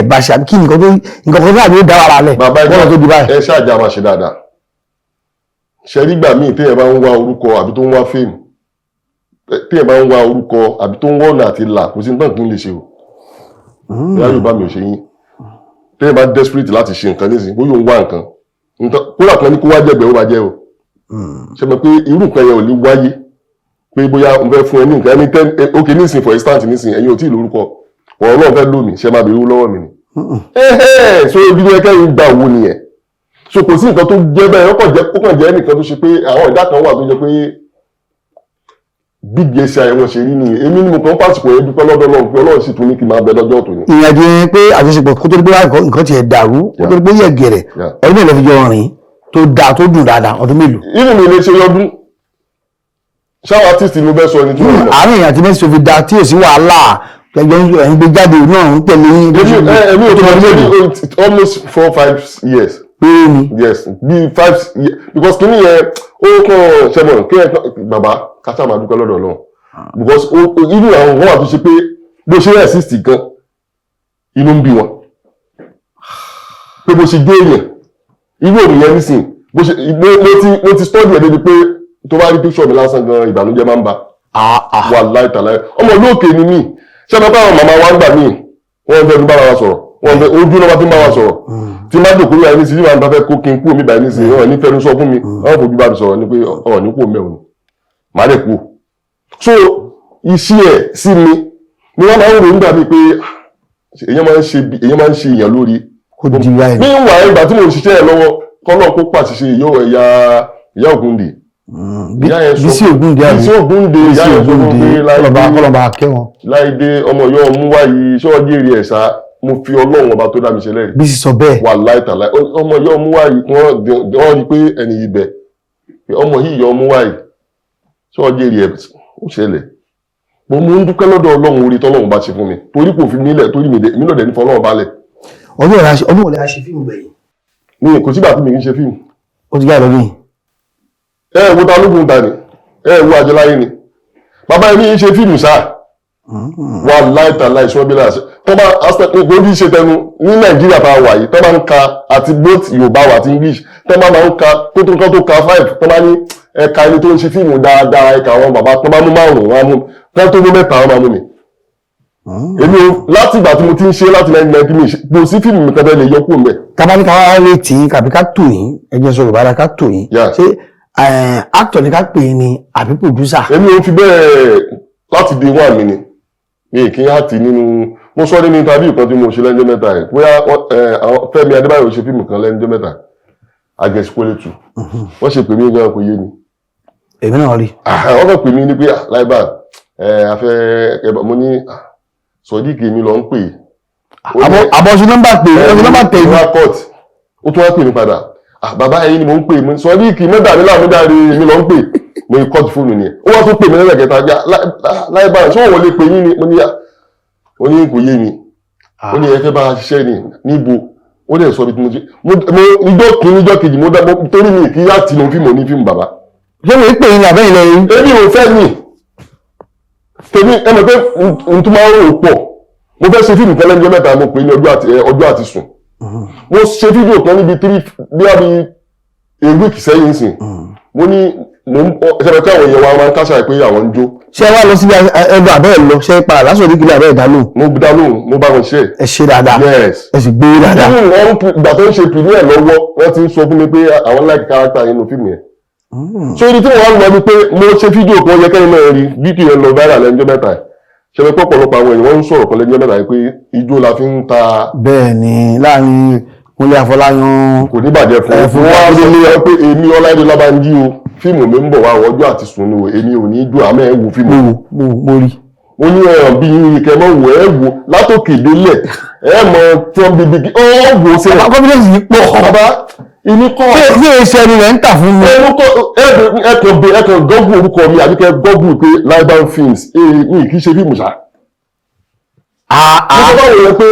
bá ṣe àbí kí nǹkan kan náà ló dá wàrà lẹ̀ bọ́lá tó di báyìí. ẹ ṣáàjà máa ṣe dáadáa ṣe rí gbà míì téèyàn bá ń wá orúkọ àbí tó ń wá fíìmù téèyàn bá ń wá orúkọ àbí tó ń wá ọ̀nà àti là kò sí nǹkan kí n lè ṣe o ìyá Yorùbá mi ò ṣe yín téèyàn bá desperate láti ṣe nǹkan nísìnyí bóyá òun wá nǹkan kódà kan ní kó wá jẹ́gbẹ̀ẹ́ ó bá jẹ́ o ṣe mọ̀ pé irú nǹkan yẹn ò ní wáyé pé bóyá n fẹ́ fún ẹ ní nǹkan ẹni ok nísìnyí for instance nísìnyí ẹ̀yin ò tí ì lórúkọ ọ̀rọ̀ náà fẹ́ lómi ṣe máa bèrè owó lọ́wọ́ mi ni so ibi ní ẹkẹ́ yìí gba owó nìyẹn so kò sí nǹkan tó jẹ́ bẹ́ẹ̀ ó kàn jẹ́ nìkan tó ṣe pé àwọn ìdá kan wà tó jẹ́ pé bí gbèsè àyẹ̀wò ṣe rí nìyẹn èmi ni mo kàn pàṣípò yẹn dúpẹ́ lọ́dọ̀ náà pé Ọlọ́run sì tún ní kí n máa bẹ lọ́jọ́ tó ní. ìrìnàjò yẹn pé àjọṣepọ̀ kó tó di pé nǹkan tiẹ̀ dàrú kó tó di pé yẹ gẹ̀rẹ̀ ọdún mélòó fi jọ rìn tó dáa tó dùn dáadáa ọdún mélòó. inú mi lè ṣe ọdún ṣáwọn artist ni mo fẹ́ sọ ẹni tí wọ́n mọ̀. àárín ìyàn àti Mercy fi da tí ò sí wàhálà ẹgbẹ́ ẹ̀yìn gbé jáde náà ń tẹ̀lé yín. èmi ò tó máa lé almost 4-5 years. yes bí 5 years because kìíní yẹn ó kàn ṣẹ́mọ̀ kí ẹ bàbá kátà máa dúpẹ́ lọ́dọ̀ náà because irú àwọn ọ̀hún àtúnṣe pé bó ṣe rẹ̀ sísì gan inú ń bí wọn pé bó ṣe gbé èèyàn irú òun yẹn nísìn mo ti study ẹ̀ débi pé tó bá rí picture mi lásán gan ìbànújẹ́ máa ń bá wà láìtàláì ọmọ olóòkè ni mí ṣé ọmọ báwọn màmá wa ń gbà mí wọ́n fẹ́ bára wa sọ̀rọ̀ wọ́n fẹ́ ojú náà fi ń bá wa sọ̀rọ̀ tí má dòkó ní àìníṣe yíwá nípa fẹ́ kó kí n kú omi báyìí níṣe ọ̀ ní fẹ́nu sọ fún mi wọ́n fojú bá mi sọ̀rọ̀ ní pé ọ̀ ní kú omi ẹ̀hún má dẹ̀ kú so iṣẹ́ ẹ̀ sí mi mo wá máa ń rò nígbà mi pé èèyàn máa ń ṣe èèyàn lórí kò di láì ní ìwà ìgbà tí mo ṣiṣẹ́ ẹ̀ lọ́wọ́ kọ́nà kó pàṣẹ ìyá Ògúndé Bísí Ògúndé ìyá yẹn sọ fún pé kọlọba kẹwọn Láìdé ọmọ yọ ọmú wáyé ṣọ́ọ́dí èrè ẹ̀sà mo fi Ọlọ́run ọba tó dá mi ṣe lẹ́rìí. Bísí sọ bẹ́ẹ̀. wà láìtàláì ọmọ yọ ọmú wáyé wọ́n rí pé ẹni ibẹ̀ ọmọ yìí yọ ọmú wáyé ṣọ́ọ́dí èrè ẹ̀sà ó ṣẹlẹ̀ mo ń dúpẹ́ lọ́dọ̀ Ọlọ́run orí tọ́lọ́run bá ṣe fún mi torí kò fi mí lẹ̀ torí mi náà dẹ̀ ní fọlọ́run balẹ̀. ọdún ọ̀lẹ́ a ṣe fíìmù gbẹ̀yìn. mi kò sígbà tí mi kì í ṣe fíìmù. ó ti gbà lọ́dún yìí. Wo ta lógun ta ni wo Àjọláyé ni bàbá ẹni yìí ṣe fíìmù sáà wà láìtàláì ṣọ́bílà tó bá gbórí ṣe tẹnu ní Nàìjíríà bá wà yìí tó bá ń ka àti both Yorùbá wà àti English tó bá máa ń ka tó ka 5 tó bá ní ẹ̀ka ẹni tó ń ṣe fíìmù dáadáa ẹ̀ka àwọn bàbá tó bá mú 5 wọn mú tó mú 3 wọn máa mú mi. èmi láti ìgbà tí mo ti ń ṣe láti 1990 kò sí fíìmù mi kẹfẹ́ lè yọ kúrò mẹ́. tábàní ká wá lè tì í kàbí ká tò yín ẹgbẹ́ sọ Yorùbá ká tò yín ṣé actor ni ká pè é ni àbí producer. èmi ò fi bẹ́ẹ̀ láti day one mi ni mi kì í àti nínú mo sọ nínú interview kan tí mo ṣe lẹ́jọ́ mẹ́ta ẹ̀ bóyá Fẹ́mi Adébáyọ̀ ṣe fíìmù kan lẹ́jọ́ mẹ́ta Agẹ̀sípólẹ́tù wọ́n ṣe pè mí gan kò yé mi. èmi náà rí. wọ́n fẹ́ pè mí ní pé láìbá afẹ́ mo ní Sodiq mi lọ ń pè. àbọ̀ṣe nọ́mbà pè é nọ́mbà tẹ̀ mí. ó tún wá pè mí padà bàbá ẹ̀yin ni mo ń pè mo Sodiq mẹ́tàlélà mi dáre mi lọ ń pè mo ní kọ́ọ̀tù fóònù nìyẹn ó wá tún pè mí lẹ́lẹ̀kẹta bí láìbá ṣé wọ́n wọlé pè yín ni mo ní ó ní kò yé mi ó ní ẹ fẹ́ bá a ṣiṣẹ́ ni níbo ó dẹ̀ sọ bí mo ṣe ìjọ́ kìíní ìjọ́ kejì mo torí mi kí á ti lọ fíìmù ní fíìmù bàbá. ṣé mo ń pè yín àbẹ́yìn lẹ́yìn. èmi ò fẹ́ mi tèmi ẹ mọ̀ pé n tún máa ń rò pọ̀ mo fẹ́ ṣe fíìmù kan lẹ́nu ọjọ́ mẹ́ta mo pè ní ọjọ́ àti sùn mo ṣe fídíò kan níbi a week sẹ́yìn sìn mo ní ṣẹlẹ̀ káwọn èèyàn wa máa ń káṣà pé àwọn ń jó. ṣé wàá lọ síbi ẹgbẹ́ abẹ́ ẹ̀ lọ ṣe padà lásán orí kìlẹ̀ abẹ́ ẹ̀ dá lóhùn. mo dá lóhùn mo bá wọn ṣe. ẹ ṣe dáadáa ẹ sì gbé dáadáa. ìgbà tó ń ṣe premier lọ́wọ́ wọ́n ti ń sọ fún mi pé àwọn like character nínú fíìmù yẹn. so ibi tí wọ́n lọ ni pé mo ṣe fídíò kan yẹ kẹ́rin náà rí fídíò yẹn lọ viral lẹ́jọ́ mẹ́ta ṣẹlẹ̀ pọ̀pọ̀lọpọ̀ àwọn èèyàn wọ́n ń sọ̀rọ̀ kan lẹ́jọ́ mẹ́ta pé ijó la fi ń ta. bẹ́ẹ̀ ni láàrin Kúnlé Afọláyan kò ní bàjẹ́ fún wa lé pé èmi Ọláìdé Lábánjí o fíìmù mi ń bọ̀ wá ọjọ́ àti sùn ni o èmi ò ní dùn àmọ́ ẹ̀ wo fíìmù. mo rí. ó ní ẹ̀ràn bí ìkẹ́ mọ́ wò ẹ́ wò látòkè délẹ̀ ẹ̀ mọ̀ tí wọ́n bíbí ọ̀ wò sí ẹ̀. bàbá confidence yìí pọ̀. bàbá ìní kọ́. ṣé iṣẹ́ ni rẹ̀ ń tà fún mi. ẹ̀kàn gọ́gùn orúkọ mi àbí kẹ́ gọ́gùn pé Liban Films mi kì í ṣe fíìmù ṣá. nígbà báwo yẹn pé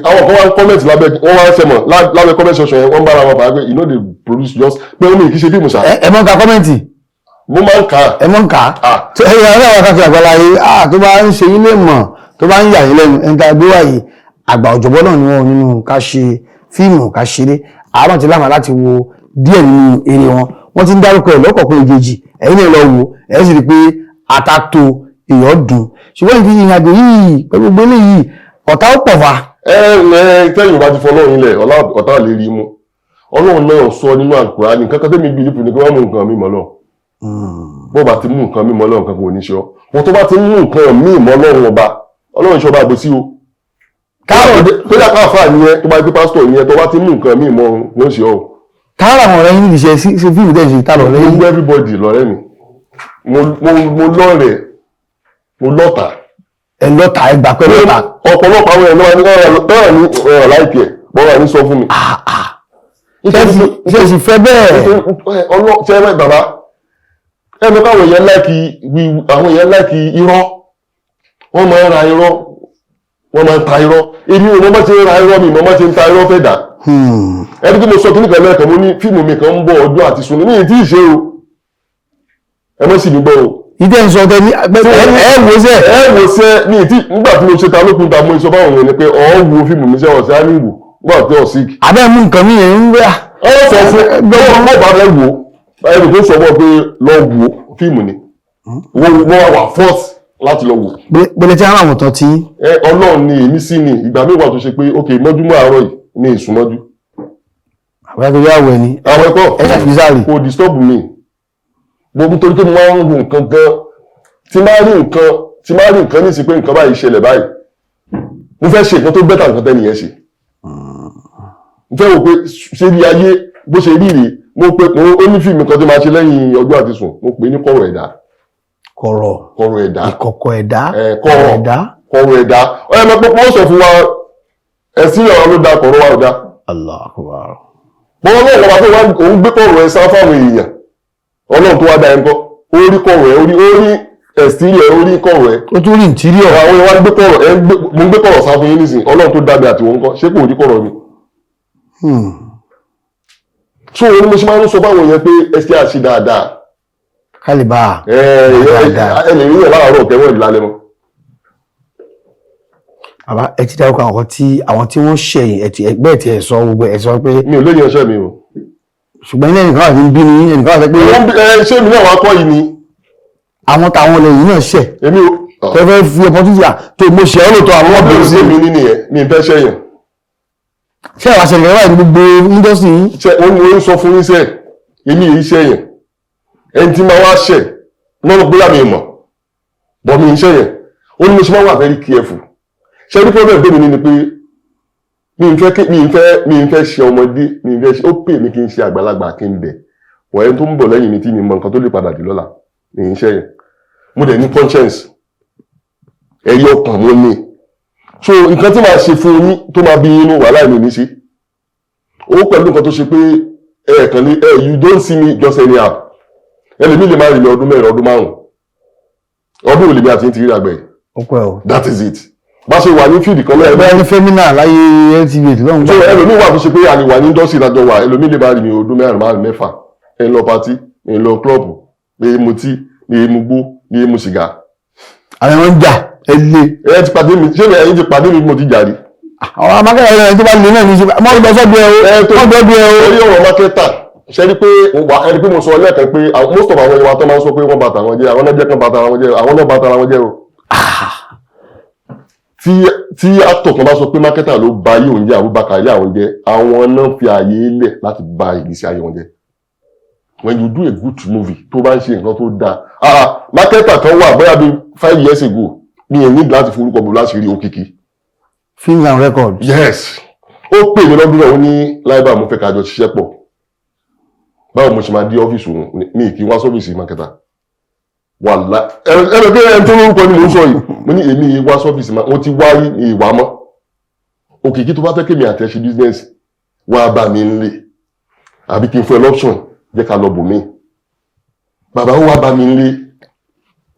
àwọn kan wá ń comment lábẹ́ wọ́n wá ń ṣẹ̀mọ̀ lábẹ́ comment section yẹn wọ́n bára wọn fà á pé you know they produce just pé ó ní kì í ṣe fíìmù ṣá. ẹ mọ̀ ká kọ́mẹ́ǹtì. mo máa ń kà á. ẹ mọ̀ ń kà á. ẹ̀yìn ọ̀rẹ́ àwọn akáfíà Àgbàláyé tó bá ń ṣe yín lè mọ̀ tó bá ń yà yín lẹ́nu ẹ̀ńtà gbéwà yìí àgbà ọ̀jọ̀gbọ́n náà ni wọ́n nínú ká ṣe fíìmù ká ṣeré àwọn ti láǹfà láti wo díẹ̀ nínú eré wọ́n ti ń dárúkọ ẹ̀ lọ́kọ̀ọ̀kan ìjejì ẹ̀yin náà lọ wò ẹ̀ sì rí pé àtàtò èèyàn dùn ṣùgbọ́n ìdí ìrìnàjò yìí pẹ̀lú gbélé yìí ọ̀tá ó pọ̀ fa. tẹ́yìn bá ti fọ ọlọ́run ilẹ̀ ọ̀tá lè rí mú ọlọ́run náà sọ nínú Al-Qur'ani kankan tẹ́mi bìlífù ni pé wọ́n mú nǹkan mímọ́ lọ. bó bá ti mú nǹkan mímọ́ lọ nǹkan kò ní ṣe ọ́ wọ́n tó bá ti mú nǹkan mímọ́ lọ́run ọba ọlọ́run ìṣọba àbòsí o. tó yà káfà nìyẹn tó bá gbé pásítọ̀ nìyẹn tó bá ti mú nǹkan mímọ́ ló ń ṣe ọ́. káàrà àwọn ọ̀rẹ́ yín ṣe fíìmù tẹ̀ ṣe tá lọ lẹ́yìn. gbogbo everybody lọ́rẹ́ mi mo lọ́rẹ̀ẹ́ mo lọ́ta. ẹ lọ́ta ẹ gbà pé lọ́ta. ọ̀pọ̀lọpọ̀ àwọn èèyàn náà ní ọ̀rọ̀ láìpẹ́ bọ́ọ̀rọ̀ ní sọ fún mi. ṣe sì fẹ́ bẹ́ẹ̀. ṣe ẹ bàbá ẹnu káwọn èèyàn láìkì irọ́ wọ́n máa ń ra irọ́ wọ́n máa ń ta irọ́ èmi ò mọ́ ṣe ń ra irọ́ mi mọ́ ṣe ń ta irọ́ fẹ́ dà. ẹni tí mo sọ kíníkan lẹ́ẹ̀kan mo ní fíìmù mi kan ń bọ̀ ọjọ́ àti sùn ní ìdí ìṣe o ẹ mọ́ sì ní gbọ́ o. ìdí ẹ̀ ń sọ tẹ́ ní ẹ̀wòsẹ́ ní ìtí nígbà tí mo ṣe ta lókun ta mo sọ fáwọn èèyàn ni pé ọ̀ wo fíìmù mi sẹ́wọ̀n sí áníwò nígbà tí ọ̀ síkì. abẹ́ mú nǹkan mi yẹn ń wá. ọ sọ fún gbọ́dọ̀ mọ́ bá fẹ́ wò ẹni tó sọ fún pé lọ wo fíìmù ni wọ́n wà fọ́ọ̀sì láti lọ wò. gbọ́dọ̀ tí àwọn àwòtán tí. Ọlọ́run ni èmi sí ni ìgbà mi wà tó ṣe pé ok mọ́júmọ́ àárọ̀ yìí ní ìsúnmọ́jú. àwọn ẹgbẹ́ yà wẹ̀ ni. àwọn ẹ̀kọ́ kò disturb mi gbogbo torí pé mo máa ń wo nǹkan gan tí máa rí nǹkan tí máa rí nǹkan ní sí pé nǹkan báyìí ṣẹlẹ̀ báyìí mo fẹ́ ṣe nǹkan tó bẹ́tà nǹkan tẹ́nìyẹn ṣe mo fẹ́ wò pé ṣé rí ayé bó ṣe rí rèé mo pe ó ní fíìmù kan tó máa ṣe lẹ́yìn ọjọ́ àti sùn mo pè ní kọ̀rọ̀ ẹ̀dá. kọ̀rọ̀ ẹ̀dá ìkọ̀kọ̀ ẹ̀dá kọ̀rọ̀ ẹ̀dá ọ̀yẹ́ mọ̀ pé wọ́n sọ fún wa ẹ̀sìn ọ̀rọ̀ ló da kọ̀rọ̀ wa ò da. Allahu Akbar. bọ́n náà wọ́n wá pé òun gbé kọ̀rọ̀ ẹ̀ sá fáwọn èèyàn ọlọ́run tó wá da ẹ̀ ń kọ́ orí kọ̀rọ̀ ẹ̀ orí exterior orí kọ̀rọ̀ ẹ̀ ó tún rí interior. àwọn ìwà gbé kọ̀rọ̀ ẹ̀ mo gbé kọ̀rọ̀ sá fún yín nísìnyí ọlọ́run tó dá mi àti wọn kọ́ ṣé kò rí kọ̀rọ̀ mi. so òun ni mo ṣe máa ń sọ fáwọn èèyàn pé ẹ ṣe àṣì dáadáa. kálíbà. ẹ lè rí ẹ̀ láàárọ̀ kẹwọ́n ìlú lálẹ́ mọ́. bàbá ẹ ti dárúkọ àwọn tí wọ́n ṣẹ̀yìn ẹgbẹ́ ẹ̀ tí ẹ sọ gbogbo ẹ sọ pé. mi ò lóye ọṣẹ mi o. ṣùgbọ́n ilé ẹnìkan àti bí ni ẹnìkan àti pé. ṣé mi náà wá kọ́ yìí ni. àwọn táwọn ọlẹ yìí náà ṣẹ̀. èmi ò. tẹ́fẹ́ fi opportunity tó mo ṣe ọ́ lóòótọ́ àwọn ọ̀bẹ̀rẹ̀ sí mi nínú yẹn mi ń fẹ́ ṣẹ̀yàn. ṣé àwọn aṣẹ̀lẹ̀ wà ní gbogbo industry yìí. ṣe ó ń sọ fún yín sẹ́ èmi yìí ṣẹ̀yàn ẹni tí máa wá ṣẹ̀ lọ́nà bóyá mi mọ̀ bọ́ mi ń ṣẹ̀yàn ó ní mo ṣe máa wà very careful. ṣe ní problem bẹ́ẹ̀ mi ni pé mi ń fẹ́ ṣe ọmọdé mi ń fẹ́ ṣe ó pè mí kí n ṣe àgbàlagbà kí n bẹ̀ wọ́n ẹni tó ń bọ̀ lẹ́yìn mi tí mi mọ nǹkan tó lè padà dì lọ́la mi ń ṣẹ̀yàn mo dẹ̀ ní conscience ẹ̀rí ọkàn mo ní so nǹkan tí màá ṣe fún yín tó máa bí inú wàhálà mi ní ṣe ó pẹ̀lú nǹkan tó ṣe pé ẹ̀ẹ̀kan ní you don't see me just anyhow ẹlẹ́mí lè má rí ní ọdún mẹ́rin ọdún márùn-ún ọdún òlèmí àti ti rí àgbẹ̀ that is it bá ṣe wà ní fíìdì kan lẹ́yìn bẹ́ẹ̀ ní fẹ́mínà láyé LTV lọ́hùn. so ẹlòmí wà tó ṣe pé àní wà ní indọ́sì lájọ wà ẹlòmí lè má rí ní ọdún mẹ́rin márùn mẹ́fà ẹ̀ ń lọ patí ẹ̀ ń lọ klọ́ọ̀bù ẹ̀ mu tí ẹ̀ mu gbó ẹ̀ mu sìgá. àwọn ọmọ ń jà ẹ lé. ẹ ti pàdé mi ṣé ẹ̀yin ti pàdé mi mo ti jà rí. àwọn amákẹ́rẹ́ rẹ̀ tó bá lè náà ní ṣe mọ́ ọgbẹ́ sọ́dọ̀ ẹ̀ o ọgbẹ́ bí ẹ o. orí ọ̀rọ̀ mákẹ́tà ṣe rí pé ẹni pé mo sọ lẹ́ẹ̀kan pé most of àwọn ìwà tó máa ń sọ pé wọ́n bàtà wọn jẹ́ àwọn náà jẹ́ kan bàtà wọn jẹ́ àwọn náà bàtà wọn jẹ́ o. tí actor kan bá sọ pé mákẹ́tà ló ba ayé òun jẹ́ Abubakar ayé àwọn jẹ́ àwọn náà fi ààyè lẹ̀ láti ba ìgbésí ayé wọn jẹ́. when you do a good movie tó bá ń ṣe nǹkan tó dáa mákẹ́tà kan wà bóyá bíi 5 years ago mi ò ní láti forúkọ bò láti rí òkìkí. Films and records. Yes. Ó pè mí lọ́dún náà ó ní láìbá mo fẹ́ ká jọ ṣiṣẹ́ pọ̀. Báwo mo ṣe máa dé ọ́fíìsì òun ní kí n wá sọ́fíìsì mákẹ́tà. Wàlá ẹ̀rọ pé ẹni tó lórúkọ ni mò ń sọ yìí. Mo ní èmi yìí wá sọ́fíìsì máa mo ti wá rí ìwà mọ́. Òkìkí tó bá fẹ́ kémi àtẹ̀ṣe business wá bá mi ń lè. Àbí kí n fún ẹ lọ́pṣọ̀n jẹ́ ká lọ bò mí. Bàbá ó wá bá mi ń lè.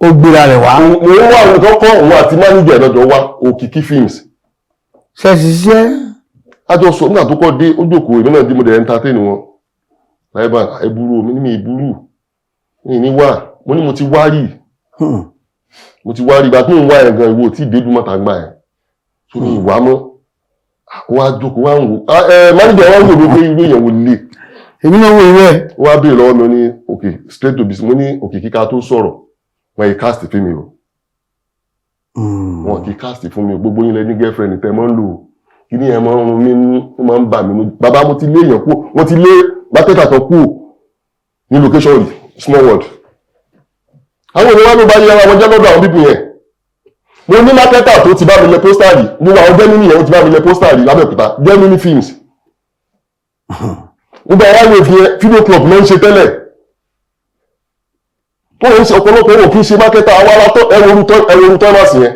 Ó gbéra rẹ̀ wá. Mo ń wá àwọn tó kọ́ òun àti máníjà lọ́jọ́ wá Òkìkí films. Ṣé ṣiṣẹ́? Àjọ sọ nígbà tó kọ́ dé ó jókòó èmi náà dé mo dẹ̀ entertain wọn. Láìbá ẹ̀bùrú mi ní mi ìbúrú. Mi ní wà mo ní mo ti wá rí. Mo ti wá rí ìgbà tó ń wá ẹ̀ gan ìwò tí ìdédú mọ́ta gbà ẹ̀. So ní ìwà mọ́. Wá jókòó wá ń wò. Máníjà wá ń wò ló pé irú èèyàn wò lè. Èmi náà wò irú ẹ̀. Ó wá béèrè lọ́wọ́ mi ó ní okay straight to business mo ní òkè kíká tó sọ̀rọ̀ wọ́n yìí cast fún mi o. Wọ́n kì í cast fún mi o gbogbo yín lẹ ní girlfriend tẹ́ mọ́ ń lò kí ni ẹ̀ máa ń rún mi ní ó máa ń bà mí ní. Bàbá mo ti lé èèyàn kú wọ́n ti lé mákẹ́tà tó kú ní location yìí small world. Àwọn ènìyàn wá ló bá yẹ ara wọn jẹ́ lọ́dọ̀ àwọn bíbù yẹn. Mo ní mákẹ́tà tó ti bá mi lẹ pósítà rí mo wà àwọn Gemini yẹn ó ti bá mi lẹ pósítà rí lábẹ́òkúta Gemini films. Gbogbo àwọn àyè òfin fídíò club ló ń ṣe tẹ́lẹ̀. Tó ń ṣe ọ̀pọ̀lọpọ̀ owó kí ń ṣe mákẹ́tà àwọn alátọ́ ẹwọ́rú Thomas yẹn.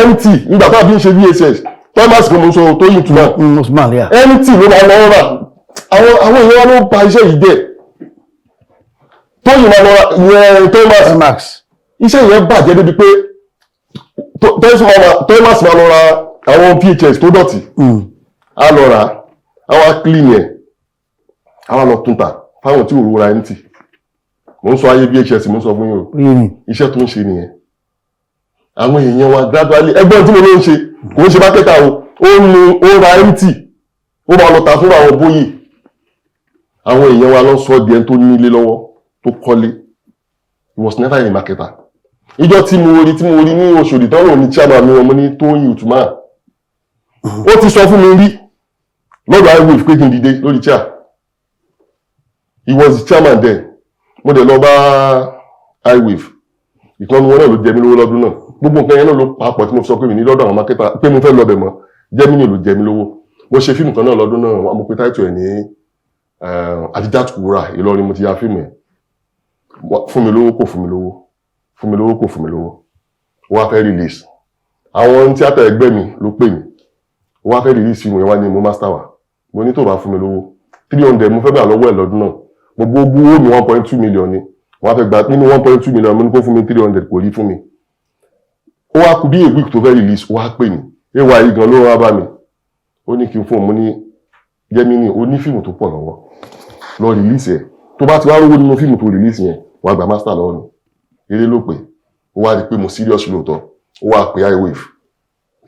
MT nígbà tá a fi ń ṣe VSS Thomas kò mú sọ tó yìí túmọ̀. MT ló máa lọ rà àwọn èèyàn ló ba iṣẹ́ yìí dẹ̀. Tó yìí máa lọ rà yẹn Thomas. Iṣẹ́ yẹn bàjẹ́ débi pé Thomas máa lọ ra àwọn VHS tó dọ̀tí. A lọ rà àwọn clean yẹn. Àwọn lọ tún ta fáwọn tí òru ra MT. Mo ń sọ ayé VHS mo ń sọ fún yín o. Iṣẹ́ tó ń ṣe nìyẹn. Àwọn èèyàn wa gradually ẹgbẹ́ tí mo ló ń ṣe kò ń ṣe mákẹ́tà o ó ra MT ó máa lọ ta fún àwọn bóyè. Àwọn èèyàn wa lọ sọ di ẹni tó nílé lọ́wọ́ tó kọ́lé. He was never a marketer. Ìjọ tí mo rí ní Òṣòdì tán lòun ní chairman mi ọmọ ní Tóyìn Utuma. Ó ti sọ fún mi rí lọ́dọ̀ iWave pé kí n dìde lórí chair. He was the chairman then. Mo dẹ̀ lọ bá iWave. Ìkan wọn náà ló jẹ mí lówó lọ́dún náà. gbogbo nǹkan yẹn náà ló papọ̀ tí mo sọ pé mi ní lọ́dọ̀ àwọn mákẹ́tà pé mo fẹ́ lọ bẹ̀ mọ́ Gemini ló jẹ mí lówó mo ṣe fíìmù kan náà lọ́dún náà mo pe táìtù ẹ̀ ní Adijat Kura Ìlọrin mo ti ya fíìmù ẹ̀ fún mi lówó kò fún mi lówó fún mi lówó kò fún mi lówó wọ́n á fẹ́ release àwọn tíátà ẹgbẹ́ mi ló pè mí wọ́n á fẹ́ release fíìmù yẹn wá ní mo master wa mo ní tó bá fún mi lówó 300 mo fẹ́ gbà lọ́wọ́ ẹ̀ lọ́dún náà gbogbo owó mi 1.2 million ni wọ́n á fẹ́ gbà nínú 1.2 million mo ní kó fún mi 300 kò rí fún mi ó wá kú bí a week tó fẹ́ release ó wá pè mí ewa yìí gan ló wá bá mi ó ní kí n fún mo ní Gemini ó ní fíìmù tó pọ̀ lọ́wọ́ lọ release ẹ̀ tó bá ti wá rówó nínú fíìmù tó release yẹn wọ́n á gba master lọ́wọ́ mi eré ló pè ó wá rí pé mo serious lóòótọ́ ó wá pè iWave.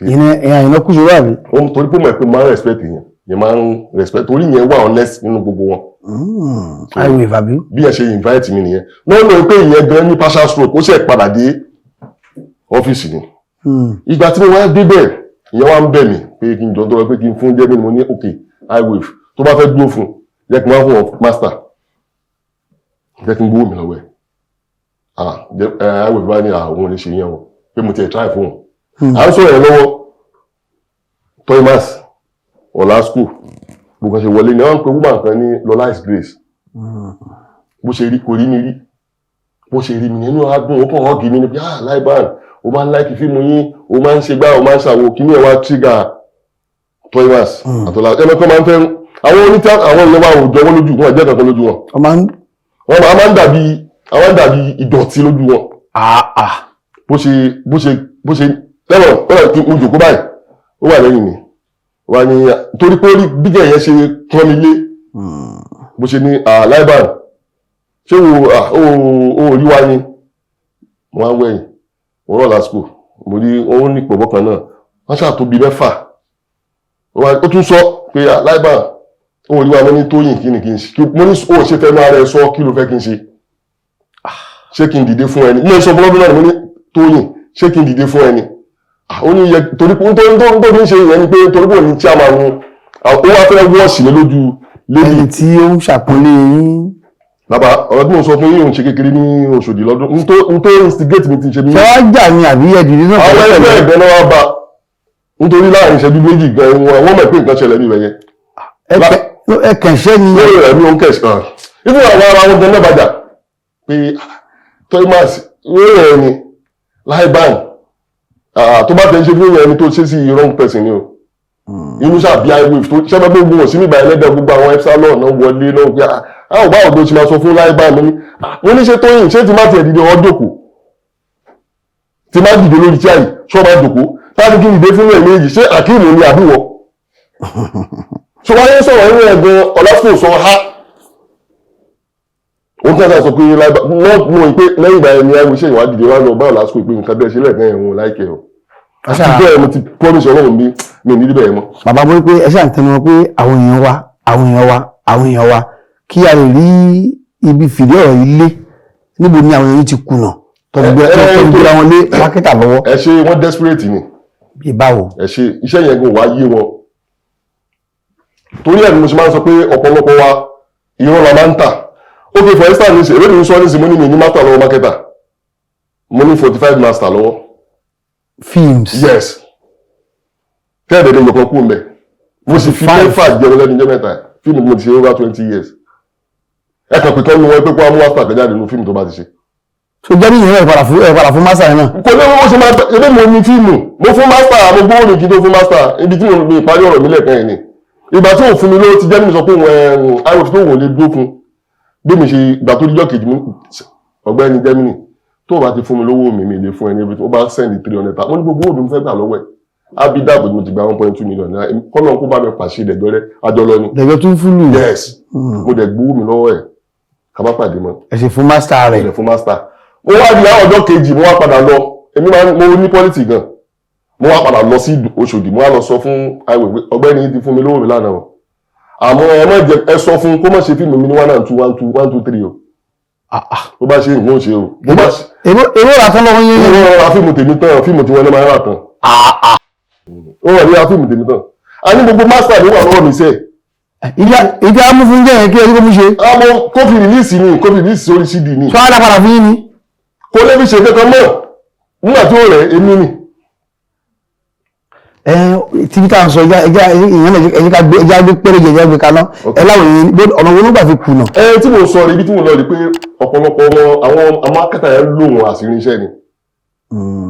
ìyẹn kú ṣòro àbí. torí pé mo ẹ̀ pé mo máa ń respect yẹn máa ń respect torí yẹn wà honest nínú gbogbo wọn. iWave àbí. bí ẹ ṣe invite mi nìyẹn lọ́nà pé ìyẹn gan ní partial stroke ó ṣe padà dé ọ́fíìsì ni. ìgbà tí mo wá débẹ̀ ìyẹn wá ń bẹ̀ mí pé kí n jọ dọ́rọ̀ pé kí n fún Gemini mo ní ok iWave tó bá fẹ́ dúró fún jẹ́ kí n wá fún ọ master jẹ́ kí n gbówó mi lọ́wọ́ ẹ̀ iWave bá ní àwọn olè ṣe yẹn o pé mo ti ẹ̀ try fún un. à ń sọ̀rọ̀ ẹ̀ lọ́wọ́ Toymas ọ̀la school gbogbo ṣe wọlé ni wọ́n ń pe woman kan ní Lola is Grace bó ṣe rí kò rí mi rí bó ṣe rí mi nínú adùn ó kàn ọ́ọ̀gì mi ní pé Laiban o máa ń láìkì fíìmù yín o máa ń ṣe gbá o máa ń ṣàwò kí ní ẹ̀ wá trigger Toymas àtọ́lá ẹ̀mẹ́kọ́ máa ń fẹ́ àwọn onítà àwọn ìlọ́wọ́ àwùjọ wọn lójú wọn ẹ̀jẹ̀ kankan lójú wọn wọ́n máa ń dàbí ìdọ̀tí lójú wọn bó ṣe lẹ́wọ̀n kí n jòkó báyìí ó wà lẹ́yìn mi wà ní torí pé orí bíjẹ̀ yẹn ṣe kán mi lé bó ṣe ní Laiban ṣé o rí wa ni wọ́n á wẹ̀yìn wọ́n rọ̀ lásìkò mo rí wọ́n ní pọ̀bọ́ kan náà wọ́n ṣàtóbi mẹ́fà ó tún sọ pé Laiban ó rí wa mo ní Tóyìn kí ni kí n ṣe mo ní ó ṣe fẹ́ máa rẹ sọ kí ló fẹ́ kí n ṣe ṣé kí n dìde fún ẹni mo sọ fọlọ́dún náà mo ní Tóyìn ṣé kí n dìde fún ẹni ó ní torí pé tó ń ṣe ìyẹn ni pé torí pé òní tí a máa mú ó wá fẹ́ wọ́ọ̀sì ní lójú lẹ́yìn tí ó ń ṣàpọ́nlé yín. bàbá ọ̀rọ̀ tí mo sọ fún yín òun ṣe kékeré ní Òṣòdì lọ́dún n tó instigate mi ti ṣe bí. ṣé wàá jà ní àbí ẹ̀dìrí náà. àwọn ẹgbẹ́ ẹ̀gbẹ́ náà wá bá nítorí láàrin ìṣẹ́jú méjì gan wọ́n mọ̀ pé nǹkan ṣẹlẹ̀ níbẹ̀ yẹn. ẹ kẹ̀ṣẹ́ ni. lórí rẹ̀ mi ò ń kẹ̀ṣẹ́ ibi àwọn ará wọn gan náà bàjá pé Toymas lórí rẹ̀ ni Laiban tó bá tẹ́ ṣe fún ẹni tó ṣe sí wrong person ni o inú ṣàbí iWave tó ṣẹ́gbẹ́ gbogbo wọn sí nígbà ẹlẹ́dẹ̀ gbogbo àwọn epsilon náà wọlé náà pé àwọn bá ọ̀dọ́ ti máa sọ fún Laiban mo ní ṣe Tóyìn ṣé ti má ti ẹ̀dìdì wọn jòkó ti má dìde lórí tí àyè ṣọ́ máa jòkó láti kí ìdè fún ẹ̀mí èjì ṣé Akeem ni àbúwọ̀ ṣọ wáyé sọ̀rọ̀ nínú ẹ̀gbọ́n ọ̀làsùn sọ ha wọ́n kí sọ pé Laiban wọ́n mọ̀ pé lẹ́yìn ìgbà ẹni iWave ṣe ìwádìí wá lọ báwọn lásìkò ìpín nǹkan bẹ́ẹ̀ ṣe lẹ́ẹ̀kan ẹ̀wọ̀n láìkẹ́ o àti bẹ́ẹ̀ mo ti promise Ọlọ́run mi ní níbẹ̀ mọ́. bàbá mo rí pé ẹ ṣáà ń tẹnu wọn pé àwọn èèyàn wa kí a lè rí ibi fìdí ọ̀rọ̀ yìí lé níbo ni àwọn èèyàn ti kùnà tọ́gbẹ́ra wọn lé mákẹ́tà lọ́wọ́. ẹ ṣe wọ́n desperate ni. bí báwo. ẹ ṣe iṣẹ́ yẹn gan wá yé wọn torí ẹ̀ ni mo ṣe máa ń sọ pé ọ̀pọ̀lọpọ̀ wa irọ́ la máa ń tà ok for instance ní ṣe èmi ní sọ ní ṣe mo ní mi ní master lọ́wọ́ mákẹ́tà mo ní 45 master lọ́wọ́. films. yes kẹ́ẹ̀dẹ̀dẹ̀ yọ̀kan kú mẹ́ mo sì fi mẹ́fà jẹun lẹ́nu jẹ́ mẹ́ta fíìmù mo ti ṣe over 20 years ẹ kàn pé kọ́nu wọn pé kó amú master kan jáde nínú fíìmù tó bá ti ṣe. so jẹ́ nìyẹn ẹ̀ padà fún master náà. kò ní owó ṣe máa ebi mo ní fíìmù mo fún master mo gbówó ní kí n tó fún master ibi tí mo ní ìparí ọ̀rọ̀ mi lẹ́ẹ̀kan yẹn ni ìgbà tí òun fún mi lówó ti jẹ́ mi sọ pé iWave tó wò lè dúró fún bí mi ṣe ìgbà tó díjọ́ kejì ọ̀gbẹ́ni Gemini tó bá ti fún mi lówó mi lè fún ẹni tó bá send 300 mo ní gbogbo òdùn fẹ́ gbà lọ́wọ́ ẹ̀ abidabo mo ti gba 1.2 million naira kọ́nà kó bá mi pàṣẹ ìdẹ̀gbẹ́rẹ́ àjọlọ ni. dẹ̀gbẹ́ tún fún mi. yes mo dẹ̀ gbowó mi lọ́wọ́ ẹ̀ ká má pàdé mọ́. ẹ ṣe fún master rẹ̀. ẹ fún master. mo wá di àwọn ọjọ́ kejì mo wá padà lọ èmi mo ní politics gan mo wá padà lọ sí Òṣòdì mo wá lọ sọ fún iWave ọ̀gbẹ́ni ti fún mi lówó mi lánàá o àmọ́ ẹ má jẹ ẹ sọ fún kó má ṣe fíìmù mi ní 1 and 2 1 2 1 2 3 o. bó bá ṣe nǹkan ṣe o. èrò rà tán lọ́wọ́ yín. èrò rà fíìmù tèmi tán fíìmù tí wọ́n lé máa rà tán. ó wà ní fíìmù tèmi tán. a ní gbogbo master ló wà lọ́wọ́ mi sẹ́ẹ̀. ìdí amúfún jẹ́ yẹn kí ẹ kó mú ṣe. àmọ́ kófì rìlíìsì ni kófì rìlíìsì sórí CD ni. sọ alápàdà fún yín ni. kò lè fi ṣe kankan mọ́ nígbà tí ó rẹ̀ èmi ni. Tíbi tá à ń sọ ẹja gbé péréje ẹja gbé kaná ẹ láwọn èèyàn ọ̀nà wo ló gbà fi kùnà. Tí mo sọ ibi tí mo lọ rí pé ọ̀pọ̀lọpọ̀ àwọn amákẹ́tà yẹn lò wọ́n àṣírí iṣẹ́ ni.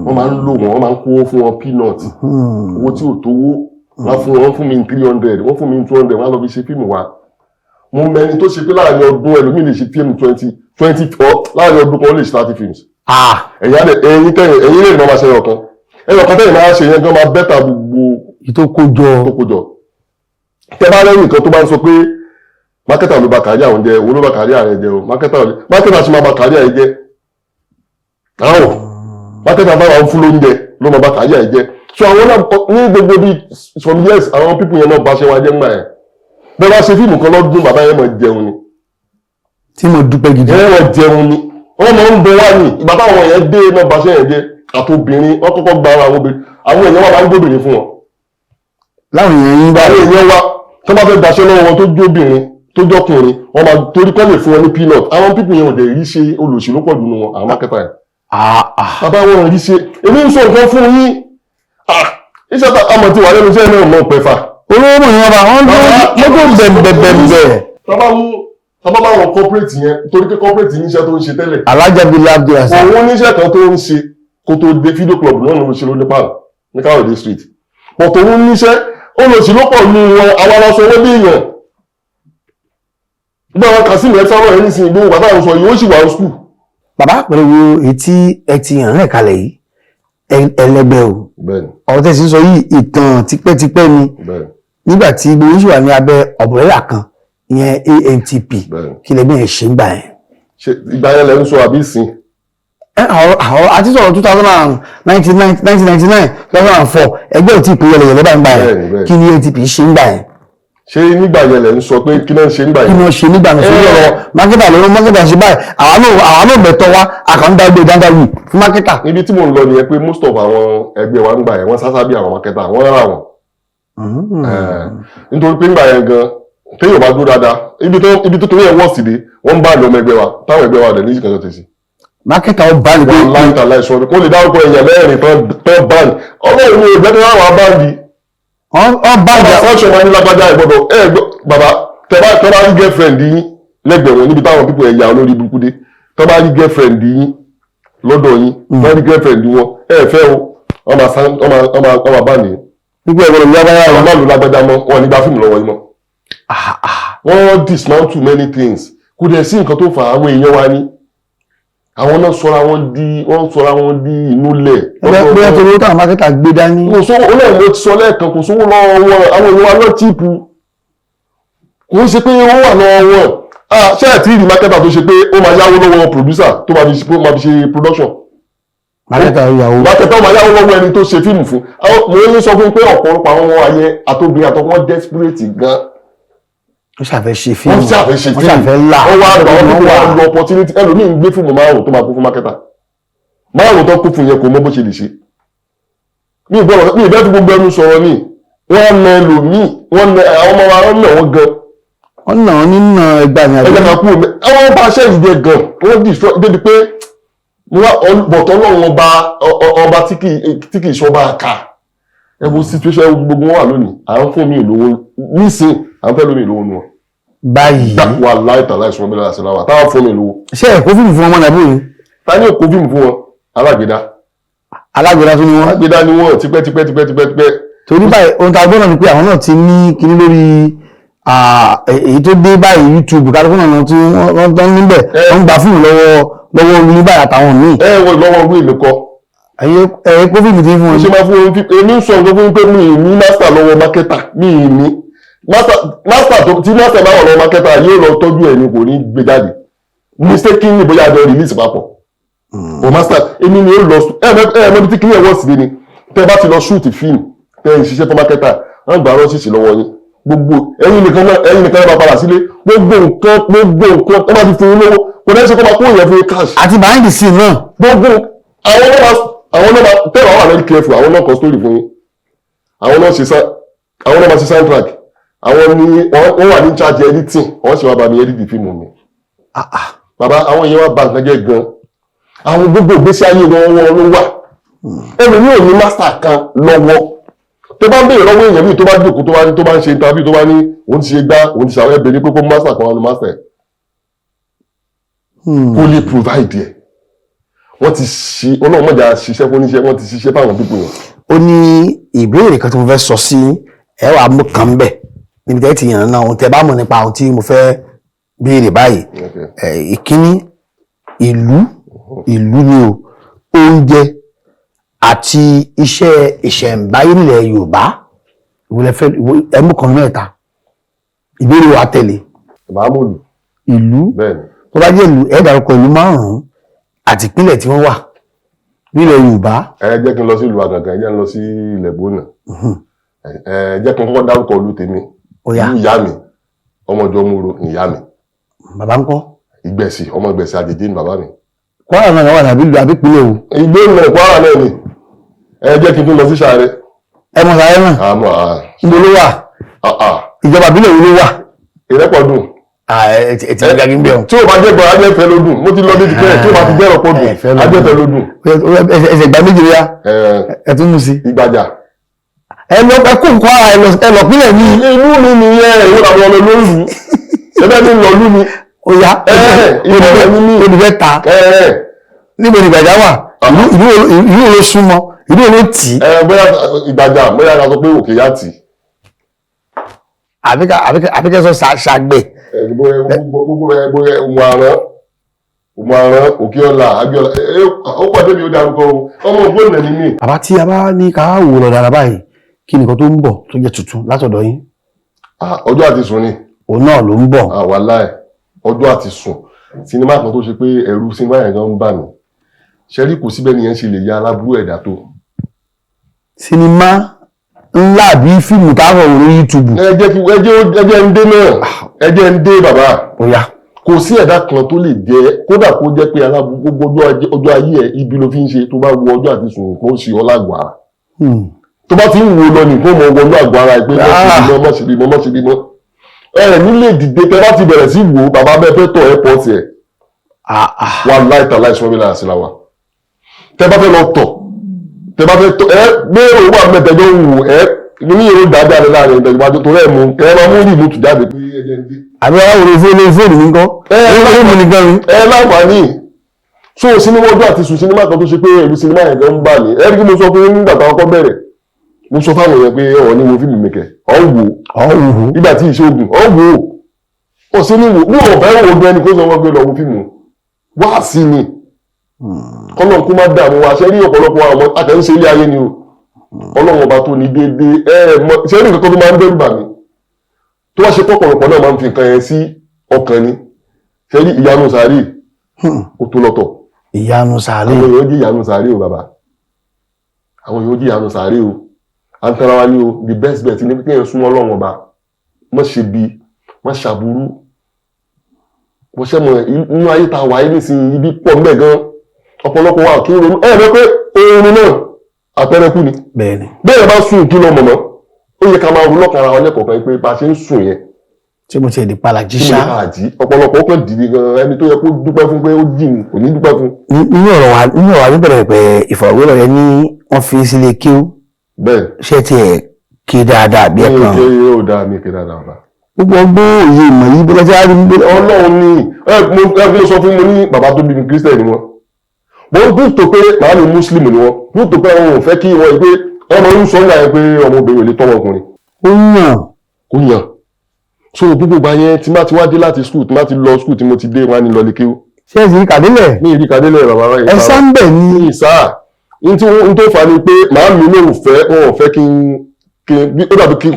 Wọ́n máa ń lò wọ́n máa ń kó fún wọn peanut owó tí ò tówó wọ́n fún mi 300 wọ́n fún mi 200 wọ́n á lọ fi ṣe fíìmù wa. Mo mẹni tó ṣe pé láàrin ọdún ẹlòmíì lè ṣe fíìmù 20 láàrin ọdún kan ó lè ṣe 30 films. Ẹ̀yin lè máa ṣe ọ̀kan tẹ́yìn máa ṣe yẹn gan máa bẹ́tà gbogbo ìtókójọ. Tẹ́ bá lẹ́yìn nǹkan tó bá ń sọ pé mákẹ́tà ló bá kárí àwọn jẹ owó ló bá kárí àwọn jẹ o mákẹ́tà ṣe máa bá kárí àwọn jẹ àwọn mákẹ́tà bá wọn fún lóúnjẹ ló máa bá kárí àwọn jẹ so àwọn náà ní gbogbo bíi some years àwọn pípù yẹn náà bá ṣe wá jẹ́ ńgbà yẹn bẹ́ẹ̀ bá ṣe fíìmù kan lọ́dún bàbá yẹn máa jẹun ni. tí mo dúpẹ́ gidi. ẹ máa jẹun ni wọ́n máa ń bọ wá ní ìgbà táwọn yẹn dé náà bá ṣe yẹn jẹ àtòbìnrin wọ́n kọ́kọ́ gba àwọn obìnrin àwọn èèyàn wà máa ń gbóbìnrin fún wọn. láwọn èèyàn yín bá àwọn èèyàn wá tó bá fẹ́ daṣẹ́ lọ́wọ́ wọn tó jóbìnrin tó jọkùnrin wọ́n máa torí kọ́ lè fún wọn ní peanut àwọn pípù yẹn ò dẹ̀ rí ṣe olùsí ló pọ̀ jù nù wọn àwọn mákẹ́tà yẹn. bàbá wọn rí ṣe èmi ń sọ nǹkan fún yín iṣẹ́ tá a mọ̀ ti wà lẹ́nu iṣẹ́ náà mọ̀ pẹ́fà. olówó mọ̀ yẹn bá wọn lọ́jọ́ bẹ̀bẹ̀bẹ̀. Tábà bá wọn corporate yẹn torí pé corporate níṣẹ́ tó ń ṣe tẹ́lẹ̀. alájàbí lábdúrà. òun níṣẹ́ kan tó ń ṣe kó tó dé fídíò club náà ló ṣe ló nípa ní Káyọ̀dé street. pọ̀tò òun níṣẹ́ ó lọ sí lọ́pọ̀ nu wọn àwọn aláṣọ owó bí èèyàn. gbé àwọn Kasim ẹ̀ sáwọn ẹ̀rí sin ìgbóhùn bàtà àwọn sọ yìí ó sì wà ní skul. bàbá pẹ̀lú etí ẹ ti hàn rẹ̀ kalẹ̀ yìí ẹlẹgbẹ́ o. ọ̀rọ̀ tẹ̀sí sọ yìí ìtàn tipẹ́tipẹ́ ni nígbà tí gbogbo oṣù wà ní abẹ́ ọ̀bọ̀rẹ́là kan ìyẹn ANTP kí lè bẹ́ẹ̀ ṣe ń gbà yẹn. ìgbà yẹn lẹ ń sọ àbí ìsìn. àti sọ̀rọ̀ 1999 2004 ẹgbẹ́ ò tí ì pé yẹlẹyẹlẹ bá ń gbà yẹn kí ni ANTP ṣe ń gbà yẹn. ṣé nígbà yẹn lẹ ń sọ pé kí náà ṣe ń gbà yẹn. kí náà ṣe nígbà yẹn sórí ọ̀rọ̀ mákẹ́tà lọ́wọ́ mákẹ́tà ṣe báyìí àwọn náà bẹ̀tọ̀ wá àkàndàgbé dáńdáwì fún mákẹ́tà. níbi tí mò ń lọ nìyẹn pé most of àwọn ẹgbẹ́ wa ń gbà yẹn wọ́n sásá bí àwọn mákẹ́tà wọ́n rà wọ́n. nítorí pé ńgbà yẹn gan téèyàn bá dúró dáadáa ibi tó torí ẹ̀ wọ́n sì dé wọ́n bá lọ ọmọ ẹgbẹ́ wa táwọn ẹgbẹ́ wa rẹ̀ ní ìkànnì tẹ̀sí. mákẹ́tà ó bá nìkan. wọ́n láìta láìsọ ni kó lè dárúkọ èèyàn mẹ́rin tó bá ní ọlọ́run ní ìgbẹ́ tó wà wá bá ní. bá jà fọ́ṣọ̀ wọn ní lágbájá ìgbọ́dọ̀ bàbá tẹ bá rí girlfriend yín lẹ́gbẹ̀ẹ́ wọn níbi táwọn pípọ̀ ẹ̀yà olórí burúkú dé tẹ bá rí girlfriend yín lọ́dọ̀ yín tẹ bá rí girlfriend wọn fẹ́ o ọmọ bá nìyẹn. pípọ̀ ẹ̀gbọ́n mi lágbájá wọn má lò lágbájá mọ́ wọn nígbà fíìmù lọ́wọ́ yín mọ́. wọ́n dismantle many things kò dẹ̀ sí nǹkan tó fà àwọn èèyàn wa ní àwọn náà sọra wọn di inú lẹ̀. ẹgbẹ́ tó lówó táwọn mákẹ́tà gbé dání. kò sówó olóòwò mo ti sọ lẹ́ẹ̀kan kò sówó lọ́wọ́ wọn àwọn èèyàn wa náà tíìpù kò ń ṣe pé owó wà lọ́wọ́ wọn ṣé ẹ̀ tí ì rí mákẹ́tà tó ṣe pé ó máa yáwó lọ́wọ́ producer tó máa fi ṣe production. mákẹ́tà ó máa yáwó lọ́wọ́ ẹni tó ṣe fíìmù fún mo ń sọ fún pé ọ̀pọ̀lọpọ̀ àwọn ọmọ ayẹ àtòbìnrin àtọkùn desperate gan. wọ́n ṣàfẹ́ ṣe fíìmù wọ́n ṣàfẹ́ là wọ́n wá àgbà wọn wá lọ opportunity ẹlòmíì ń gbé fíìmù márùn tó máa kú fún mákẹ́tà márùn tó kú fún yẹn kò mọ bó ṣe lè ṣe. mi ìbẹ́ fi gbogbo ẹnu sọ̀rọ̀ ni wọ́n nà ẹlòmíì wọ́n nà àwọn ọmọ wa wọ́n nà wọ́n gan. wọ́n nà wọ́n nínú ẹgbàá ní ẹgbẹ́ kan kú omi àwọn bá aṣẹ́ ìdẹ gan wọ́n destroy débi pé bọ̀tọ̀ náà ọba tí kì í ṣọba ká ẹ wo situation gbogbo wọn wà lónìí à ń fún mi ìlówó nísìn à ń fẹ́ lómi ìlówó nù wọn. báyìí wà láìta láìsùn ọmọdé láti láwà táwọn fún mi ìlówó. ṣé ẹ kó fíìmù fún ọmọ nàbó yìí. ta ni kó fíìmù fún wọn alágbèdá tó ní wọn. alágbèdá ni wọn tipẹ́. torí báyìí ohun tá a gbọ́dọ̀ ni pé àwọn náà ti ní kinní lórí èyí tó dé báyìí YouTube kálukú náà tí wọ́n tán níbẹ̀ wọ́n gbà fíìmù lọ́wọ́ orí báyìí àtàwọn míì. wọ́n lọ́wọ́ orí mi kọ́. ẹ̀yẹ kó fíìmù ti fún wọn. ṣé máa fún wọn èmi sọ nǹkan fún pé mi ì ní master lọ́wọ́ mákẹ́tà mi ì ní master tí master bá wà lọ́wọ́ mákẹ́tà yóò lọ tọ́jú ẹ̀ ní kò ní gbé jáde mistakenly bóyá àjọ release papọ̀. o master èmi ni ó lọ ẹ̀ẹ́mẹ́bí tí kìnìún ẹ̀wọ̀ sí ni tẹ́ bá ti lọ shoot fíìmù tẹ́ ẹ̀ ṣiṣẹ́ fún mákẹ́tà wọ́n gbà rọ́ọ̀ṣìṣì lọ́wọ́ yín gbogbo ẹ̀yin nìkan bá padà sílé gbogbo nǹkan ẹ máa ti fún yín lówó kò dẹ́ ṣe kó máa kó yẹn fún yín cash. àti behind the scene náà. gbogbo àwọn náà tẹ́lẹ̀ wà very careful àwọn náà kọ story fún yín àwọn náà máa ṣe soundtrack àwọn ni wọ́n wà ní charge editing wọ́n sì wá bá mi edit fíìmù mi. bàbá àwọn èèyàn wá bá nǹkan jẹ́ gan àwọn gbogbo ìgbésí ayé wọn ló wà ẹlòmí ò ní master kan lọ́wọ́ tó bá ń béèrè lọ́wọ́ èèyàn míì tó bá jókòó tó bá ń ṣe interview tó bá ní òun ti ṣe gbá òun ti ṣàwọn ẹbẹ̀ ní pé kó master kan wà ní master kó lè provide ẹ̀ wọ́n ti ṣe ọlọ́run mọ̀jà ṣiṣẹ́ fún oníṣẹ́ wọ́n ti ṣiṣẹ́ fáwọn pípọ̀ yẹn. ó ní ìbéèrè kan tí mo fẹ́ sọ sí ẹ wàá mú kan bẹ̀ níbi tẹ́ ti yàn náà ohun tẹ́ bá mọ̀ nípa ohun tí mo fẹ́ béèrè báyìí ìkíní ìlú ni o oúnjẹ àti iṣẹ́ ìṣẹ̀ǹbáyé nílẹ̀ Yorùbá ìwòlẹ́fẹ́ ẹmú kan mẹ́ta ìbéèrè wa tẹ̀lé. ìbámọ̀lù. ìlú bẹ́ẹ̀ni. tó bá jẹ́ ìlú ẹ dárúkọ ìlú 5 àti ìpínlẹ̀ tí wọ́n wà nílẹ̀ Yorùbá. ẹ jẹ́ kí n lọ sí ìlú Àgàngàn ẹ jẹ́ n lọ sí ilẹ̀ Gbónà ẹ jẹ́ kí n kọ́kọ́ dárúkọ ìlú tèmi ìlú ìyá mi ọmọ ìjọ múro ni ìyá mi. bàbá ńkọ́. Ìgbẹ̀sì ọmọ Ìgbẹ̀sì Àjèjì ni bàbá mi. Kwara náà wà tàbí ìlú àbípínlẹ̀ o. Ìgbónà Kwara náà ni ẹ jẹ́ kí n tún lọ sí Ṣàrẹ́. ẹ mọ̀ Ṣàrẹ́ náà. àmọ́ ìlú ló wà. ìjọba ìbílẹ̀ wo ló wà. Ìrẹ́pọ̀dùn. ẹ ti gbàgbé ń bẹ̀ ọ́. tí o bá jẹ́ gbọ́ ajẹ́fẹ́ lódùn mo ti lọ bí tipẹ́ tí o bá ti jẹ́ ọ̀pọ̀dùn ajẹ́fẹ́ lódùn. ẹsẹ̀ ìgbà méjì ya ẹ tún mú sí. Ìgbàjà. ẹ lọ ẹ kó Kwara ẹ lọ pínlẹ̀ ní. inú mi nìyẹn ìwé àwọn ọmọ lórí ẹgbẹ́ mi lọ lú mi. ó yá olùfẹ́ ta níbo ni Ìgbàjà wà ìlú ló súnmọ́ ìlú ló tì í. bóyá Ìgbàjà bóyá ká sọ pé òkè yá tì í. àbíkẹ́ sọ ṣàgbẹ̀. gbogbo ohun àrán òkè ọ̀la Abíọ́lá ó pàdé mi ó dárúkọ ọmọ Ògbónà ní mí. bàbá tí a bá ní ká wò lọ dára báyìí kí nìkan tó ń bọ̀ tó jẹ́ tuntun látọ̀dọ̀ yín. ọjọ́ àti sùn ni. òun náà ló ń bọ̀. wàláhì ọjọ́ àti sùn sinimá kan tó ṣe pé ẹ̀rù sinimá yẹn gan ń bà mí ṣẹ́rí kò síbẹ̀ nìyẹn ṣe lè ya aláburú ẹ̀dá tó. sinimá ńlá àbí fíìmù táwọn òun ní YouTube. ẹjẹ́ ń dé náà ẹjẹ́ ń dé bàbá. ó yá. kò sí ẹ̀dá kan tó lè jẹ́ kódà kó jẹ́ pé aláburú gbogbo ọjọ́ ayé ẹ̀ ibi ló fi ń ṣe tó bá wo ọjọ́ àti sùn kó ṣe ọlágbà. tó bá ti ń wo lọ nìkan mọ ọgbọ́n àgbà ara ẹ̀ pé mọ́ nílé dìde tẹ bá ti bẹ̀rẹ̀ sí wò bàbá bẹ́ẹ̀ fẹ́ tọ̀ airport ẹ̀ wà láìta láìsí wọ́n bí lára sí láwà tẹ bá fẹ́ lọ tọ̀ tẹ bá fẹ́ tọ̀ gbé owó àmẹ́tẹ̀jọ́ ń wò ní èrò dáadáa láàrin ìtẹ̀jọ́ tó rẹ̀ mú máa mú rí ìmútù jáde pé ẹjẹ́ ń dé. àbí wọ́n wò fóònù mi kọ́ mú ní gan mi. láǹfààní so sinimá ọjọ́ àti sùn sinimá kan tó ṣe pé ẹ̀rù sinimá yẹn gan ń bà mí ẹ̀rí kí mo sọ fún yín nígbà táwọn kọ́ bẹ̀rẹ̀ mo sọ fáwọn èèyàn pé ọ̀rọ̀ ní wo fíìmù mẹ́kẹ̀ ọ̀wọ̀ nígbà tí ìṣe ogun ọ̀wọ̀ ọ̀sẹ̀ ní wo ní ọ̀fẹ́ wo ọdún ẹni kó sọ wọ́n gbé lọ wo fíìmù wá sí ni kọ́lọ́n kó má dààmú wa ṣe rí ọ̀pọ̀lọpọ̀ àwọn àtẹ̀yìnṣe ilé ayé ni o ọlọ́run ọba tó ní déédéé ṣe rí nǹkan tó máa ń dẹ́rù bà mí tó wá ṣe pọ̀pọ̀lọpọ̀ náà máa ń fi nǹkan yẹn sí ọkàn ni ṣe rí ìyanu sàárì ó tó lọ́tọ̀ ìyanu sàárì àwọn èèyàn jí ìyanu sàárì o bàbá àwọn èèyàn jí ìyanu sàárì o àǹtara wa ní o the best bet ní pípẹ́ yẹn súnmọ́ ọlọ́run ọba má ṣe bí má ṣàbúrú wọ́n ṣe mọ̀ inú ayé ta wáyé nísìnyí ibi pọ̀ mẹ́ gan ọ̀pọ̀lọpọ̀ wa kí n ronú rẹ pé oorun náà àpẹẹrẹ kú ni bẹ́ẹ̀ bá sùn kí lọ mọ̀mọ́ ó yẹ ká máa ronú lọ́kàn ara wa lẹ́kọ̀ọ́ kan pé bá a ṣe ń sùn yẹn. tí mo ti ẹ̀ di palají ṣá ọ̀pọ̀lọpọ̀ ó kàn dìde gan ẹni tó yẹ kó dúpẹ́ fún pé ó jìn kò ní dúpẹ́ fún. nínú ọ̀rọ̀ wa níbẹ̀rẹ̀ pẹ̀ ìfọ̀rọ̀wérọ̀ yẹn ní wọ́n fi sílé kíó bẹ́ẹ̀ ṣé tí ẹ̀ ké dáadáa bí ẹ̀ kan. ní ó dáa ní ké dáadáa bá. gbogbo ọgbọ́n òye ìmọ̀ yìí bí lọ́jọ́ àárín gbé. ọlọ́run ni mo sọ fún mi ní bàbá tó bí mi kírísítẹ̀ ni wọn. mo dùn tó pé màá ní mùsùlùmí ni wọn dùn tó pé wọn ò fẹ́ kí wọn gbé ọmọ ń sọ nígbà yẹn pé ọmọbìnrin ò lè tọ́mọ ọkùnrin. ó yàn so gbogbo ìgbà yẹn tí má ti wá dé láti skul tí má ti lọ skul tí mo ti dé wọn á ní lọ lè kéwú. ṣé ẹ sì kàdélẹ̀. mi ì rí kàdélẹ̀ bàbá rẹ̀. ẹ sáńbẹ̀ ni. ìsáà n tó fà ni pé màá mi ló ń fẹ́ wọn ò fẹ́ kí n ó dàbí kí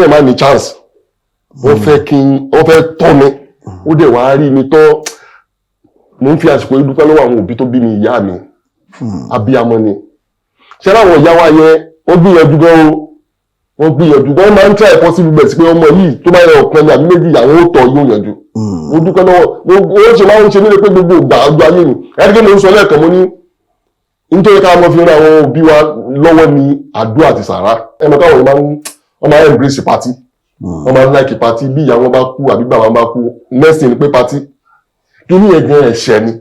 ẹ má ní chance wọ́n fẹ́ tọ́ mi ó dẹ̀ wá rí mi tọ́ mo ń fi àsìkò yìí dúpẹ́ lọ́wọ́ àwọn òbí tó bí mi ìyá mi abiyamọ ni ṣé láwọn ìyá wa yẹn wọ́n gbìyànjú gan o wọ́n gbìyànjú gan máa ń try possible best pé ọmọ yìí tó bá yẹ ọ̀kan ní àbí méjì àwọn ó tọ́ yóò yànjú mo dúpẹ́ lọ́wọ́ ó ṣe máa ń ṣe nílé pé gbogbo ìgbà ọjọ́ ayé mi ẹ̀rí mo ń sọ lẹ́ẹ̀kan mo ní nítorí ká mọ́ fi ran àwọn òbí wa lọ́wọ́ ní àdúrà àti sàrá ẹnu káwọn wọ́n máa ń embrace party wọ́n máa ń like party bí ìyá wọn bá kú àbí bàbá wọn bá kú next thing ni pé party kí ní ẹ̀gán ẹ̀ṣẹ̀ ni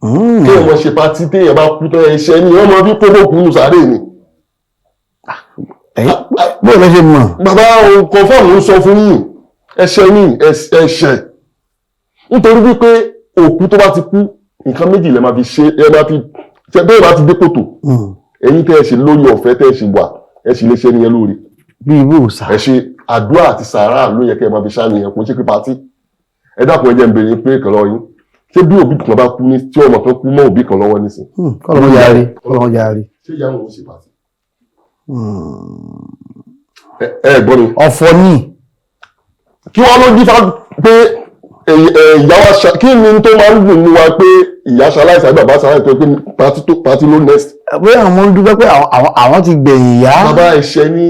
kéèyàn mọ̀ ṣe pátí téèyàn bá kú tán ẹ̀ṣẹ̀ ni wọ́n mọ bí kókó kú nù sáré ni. bóyá ló ṣe mọ̀. bàbá kọ̀ǹfọ̀mù ń sọ fún yín ẹ̀ṣẹ̀ ni ẹ̀ṣẹ̀ nítorí wípé òkú tó bá ti kú nǹkan méjì lè máa fi ṣe ẹ máa fi bẹ́ẹ̀ bá ti dé kòtò ẹ̀yin tẹ́ ẹ ṣe lórí ọ̀fẹ́ tẹ́ ẹ ṣe wà ẹ sì lè ṣe nìyẹn lórí. bí ibú sá. ẹ ṣe àdúrà àti sàárà ló yẹ kẹ́ ẹ máa fi ṣàníyàn kò ń ṣe pé patí. ẹ dákun ẹ jẹ́ ń béèrè pé kan lọ́wọ́ yín ṣé bí òbí kan bá kú ní tí ọmọ kan kú mọ́ òbí kan lọ́wọ́ nísìn. kọ́lọ́mọ yarí. ṣé ìyá wọn ò ṣe patí. ẹ gbọ́ mi. ọ̀fọ̀ ni. kí wọ́n ló dífá pé ìyá wa kí ni tó máa ń dùn ní wa pé ìyá ṣaláìsí àbí bàbá ṣaláìsí tó pé pátí ló next. bóyá àwọn ọmọ ń dúpẹ́ pé àwọn ti gbẹ̀yìn ìyá. bàbá ẹ̀ṣẹ̀ ni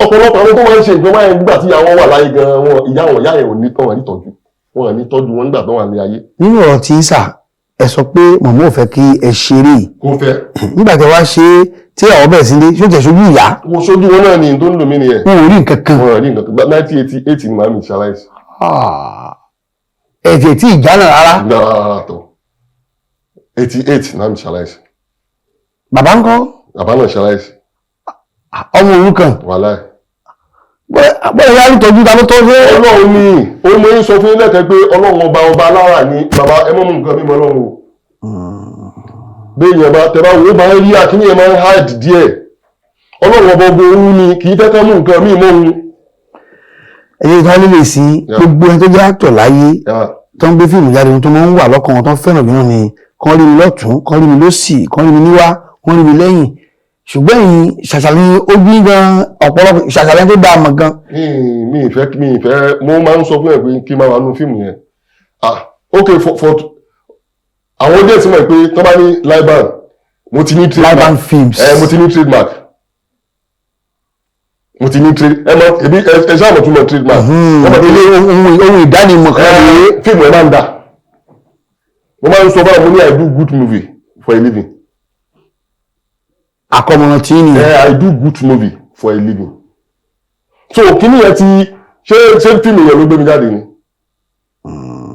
ọ̀pọ̀lọpọ̀ àwọn tó máa ń ṣe nǹkan báyẹn nígbà tí ìyá wọn wà láyé gan-an ìyá yẹn ò ní tán wọn nítọ́jú wọn ní tọ́jú wọn nígbà tó wà ní ayé. nínú ọ̀rọ̀ tí ń sà ẹ sọ pé màmá ò fẹ́ kí ẹ ṣeré. kò fẹ́. nígbà tí wàá ṣe tí àwọn bẹ̀rẹ̀ sí ilé ṣó jẹ́ ṣojú ìyá. mo ṣojú wọn náà ni tó ń lò mí nìyẹn. wọn ò rí nǹkan kan. wọn ò rí nǹkan kan 1988 ni màmí ṣaláìsí. ẹ̀jẹ̀ tí ìjà náà rárá. náà tó 88 náà mi ṣaláìsí. bàbá ńkọ́. bàbá náà ṣaláìsí. ọmọ òrukàn. wàláì. bọ́lá yára tọ́jú ta ló tọ́jú. ọlọ́run ni òun mo ń sọ fún ilé ẹ̀kẹ́ pé ọlọ́run ọba alára ni bàbá ẹ mọ́ mú nǹkan mímọ́ ọlọ́run o. béèyàn bá tẹ bá wo máa ń rí àkíní ẹ máa ń hide díẹ̀ ọlọ́run ọba ogun òun ni kì í fẹ́ ká mú nǹkan mímọ́ òun. ẹyẹ ìta lílè sí gbogbo ẹni tó jẹ́ actor láyé tó ń gbé fíìmù jáde tó máa ń wà lọ́kàn wọn tó ń fẹ́ràn jù náà ni kán rí mi lọ́tún kán rí mi lósì kán rí mi níwá kán rí mi lẹ́yìn ṣùgbọ́n ẹ̀yin ṣàṣàlẹ̀ ojú gan ọ̀pọ̀lọpọ̀ ṣàṣàlẹ̀ tó dáa mọ̀ gan. mi ìfẹ́ mo máa ń sọ fún ẹ pé kí n máa wà nínú fíìmù yẹn ok for àwọn ọdẹ tí mo pé tó bá ní Liban mo ti ní trademark Liban Films mo ti ní trademark mo ti ní ebi ẹ ṣáà mọ̀ tún mọ̀ trademark. ohun ìdánimọ̀ kan ní fíìmù ẹ máa ń dà mo máa ń sọ fún àwọn mo ní I do good movie for a living. àkọmọ̀nà tí ní. I do good movie for a living. so kíní yẹn ti ṣé fíìmù yẹn ló gbé mi jáde ni.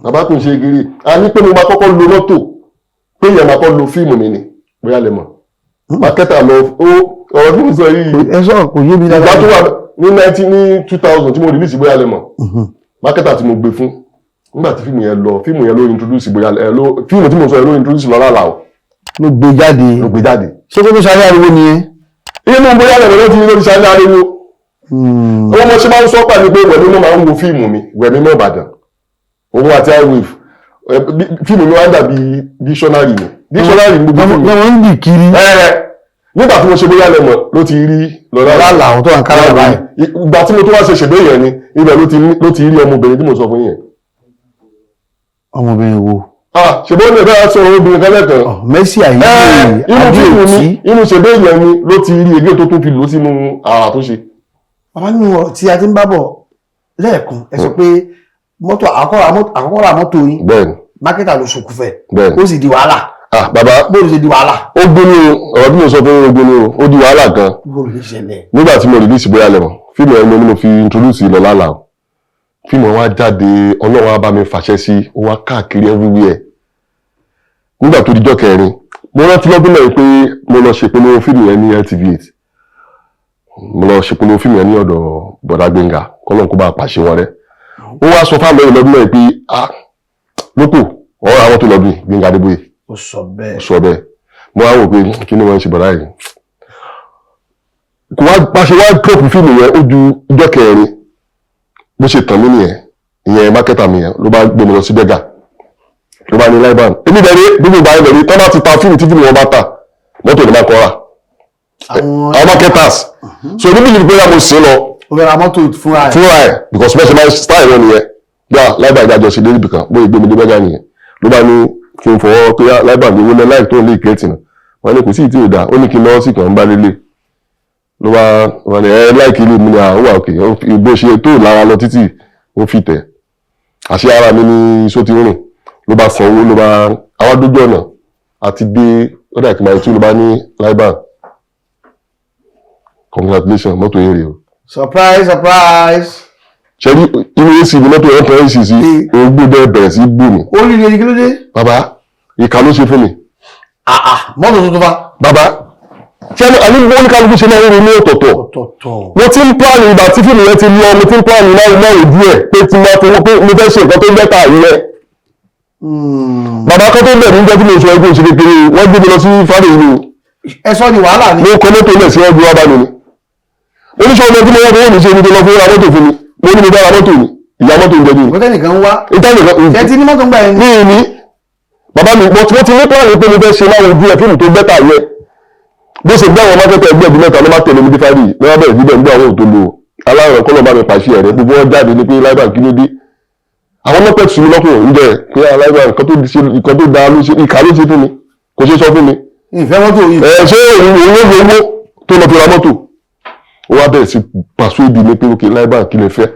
bàbá kò ń ṣe gírí a ní pé mo máa kọ́kọ́ lo mọ́tò pé yẹn máa kọ́ lo fíìmù mi ni bóyá lè mọ̀. mákẹ́tà lọ ọ̀rọ̀ tí mo sọ yìí. ẹ sọ kò yé mi dáadáa. ìgbà tó wà ní 2000 tí mo release bóyá lè mọ̀. mákẹ́tà tí mo gbé fún nígbà tí fíìmù yẹn ló introduce bóyá fíìmù tí mo sọ yẹn ló introduce lọ́la làwọ̀. ló gbé jáde. ṣé kó tó ṣáré ariwo nìyẹn. inú bóyá lè ló ti ní lórí ṣáré ariwo. wọ́n mọ̀ ṣe máa ń sọ pàdé pé wẹ̀mí mọ́ máa ń wo fíìmù mi wẹ̀mí mọ́ Ìbàdàn òun àti iWave fíìmù mi wá dàbí dictionary ni dictionary gbogbo fíìmù. wọ́n ń bì kiri. nígbà tí mo ṣe bóyá lẹ́mọ̀ ló ti rí lọ́la làwọn tó wà kára báyìí. ìgbà tí mo tó wá ṣe ṣègbè yẹn ni ibẹ̀ ló ti rí ọmọbìnrin tí mo sọ fún yẹn. ọmọbìnrin wo. ṣègbè ní ẹ̀bẹ́ sọ obìnrin kan lẹ́kàn. Messi àyè inú ṣègbè yẹn ni ló ti rí egé tó tún fi lò sínú àrà tó ṣe. bàbá nínú ọ̀rọ̀ tí a ti ń bá bọ̀ lẹ́ẹ̀kan ẹ sọ pé mọ́tò àkọ́kọ́rà mọ́tò yín mákẹ́tà ló ṣokùnfẹ̀ ó sì di wàhálà. Bàbá bóòlù ṣe di wàhálà. ó gbóni ọ̀rọ̀ bí mo sọ fún ogbóni ó di wàhálà gan. bóòlù lè ṣẹlẹ̀. nígbà tí mo release bóyá lẹ́mọ̀ fíìmù ẹni mo fi introduce lọ́la là fíìmù wa jáde Ọlọ́run á bá mi fàṣẹ sí ó wá káàkiri everywhere. nígbà tó dijọ́ kẹrin mo rántí lọ́dún náà pé mo lọ ṣèpolówó fíìmù yẹn ní LTV8 mo lọ ṣèpolówó fíìmù yẹn ní ọ̀dọ̀ bọ̀dá Gbénga kọ́lọ́n kó bá pàṣẹ wọn rẹ̀ ó wá sọ fáwọn ẹ̀rọ lọ́dún náà pé lóko ọ̀rọ̀ àwọn tó lọ́dún Gbénga Adébóyè ó sọ bẹ́ẹ̀ mo wá wò pé kí ni wọ́n ń ṣe bọ̀dá yìí kò wá bá ṣe wá drop fíìmù yẹn ó ju ijọ́ kẹrin bó ṣe tàn mí nìyẹn ìyẹn mákẹ́tà mi yẹn ló bá gbé mi lọ sí bẹ́gà ló bá ní Liban èmi bẹ̀rẹ̀ gbogbo ìgbà yẹn tọ́ bá ti ta fíìmù tí fíìmù wọn bá ta mọ́tò ní máa kọ́ ra àwọn marketers so níbi ìlú pé mo sí lọ ó fẹ́ ra mọ́tò fúnra ẹ̀ because bẹ́ẹ̀ ṣe máa style wọn nìyẹn bí i Liban ìdájọ́ sí lórí ibìkan bóyá ìgbé mi dé bẹ́gà nìyẹn ló bá ní kí n fọwọ́ pé Liban ní wọlé láì tó ń lé ìkẹ́tì náà wọn ní kò sí ìtì ìdá ó ní kí n lọ́wọ́ sí kan ń bá lélẹ̀ ló bá wọn ní láìkí ilé mi ní àwọn wà òkè bó ṣe tó lára lọ títì ó fi tẹ̀ àṣẹ ara mi ní iṣó ti rìn ló bá sanwó ló bá àwọn dójú ọ̀nà àti dé ọ̀dà ìkìmọ̀ ètò ló bá ní Liban congratulations mọ́tò yẹn rè o. surprise. ṣe rí inú ac ní mọ́tò yẹn tán ac sí ogbó bẹ́ẹ̀ bẹ̀rẹ̀ sí gbò mí. ó rí ní kí ló dé. bàbá ìka ló ṣe fún mi mọ́tò tuntun fa. bàbá ṣé àní oníkálukú ṣe náà ń ronú ọ̀tọ̀ọ̀tọ̀ mo ti ń plan ìgbà tí fíìmù yẹn ti lọ mo ti ń plan náà díẹ̀ pé tí mo fi pé mo fẹ́ ṣe nǹkan tó bẹ́tà yẹn. bàbá kan tó bẹ̀rù ń jẹ́ tí mo sọ ẹgbẹ́ òṣèré kiri wọ́n gbé mi lọ sí fáre ìlú. ẹ sọ ni wàhálà ni. mo kọ́ mọ́tò lẹ̀ sí ọdún wa bá mi ni. oníṣẹ́ ọmọ tí mo wọ́n fowó mi ṣe ní tó lọ fún ra mọ́tò fún mi mo ní mo bá ra mọ́tò mi ìyá mọ́tò ń jẹ bí. ìgbọ́tẹ́ nìkan ń wá. ṣe ti ní mọ́tò ń gbà yẹn. ní bàbá mi mo ti ní plan pé mo fẹ́ ṣe láwọn ojú ẹ̀ fíìmù tó bẹ́tà yẹ bó ṣe gbé àwọn mákẹ́tà ẹgbẹ́ ìbí mẹ́ta ló má tẹ̀lé mi dé fárí lọ́wọ́ bẹ̀rẹ̀ síbẹ̀ ń gbé àwọn òtòlò aláàrọ̀ kọ́lọ̀ bá mi pàṣẹ rẹ̀ gbogbo wọn jáde ní pé láìpẹ́ kí ló dé àwọn mọ́pẹ́ tù mí lọ́kùnrin ń jẹ́ pé aláìpẹ́ nǹkan tó da ló ṣe ìkà ló ṣe fún mi kò ṣe sọ fún mi. ìfẹ́ mọ́tò yìí. ṣé owó tó lọ fi ra mọ́tò ó wá bẹ̀rẹ̀ sí pàṣẹ ibi mi pé ókè láìpẹ́ kí lè fẹ́.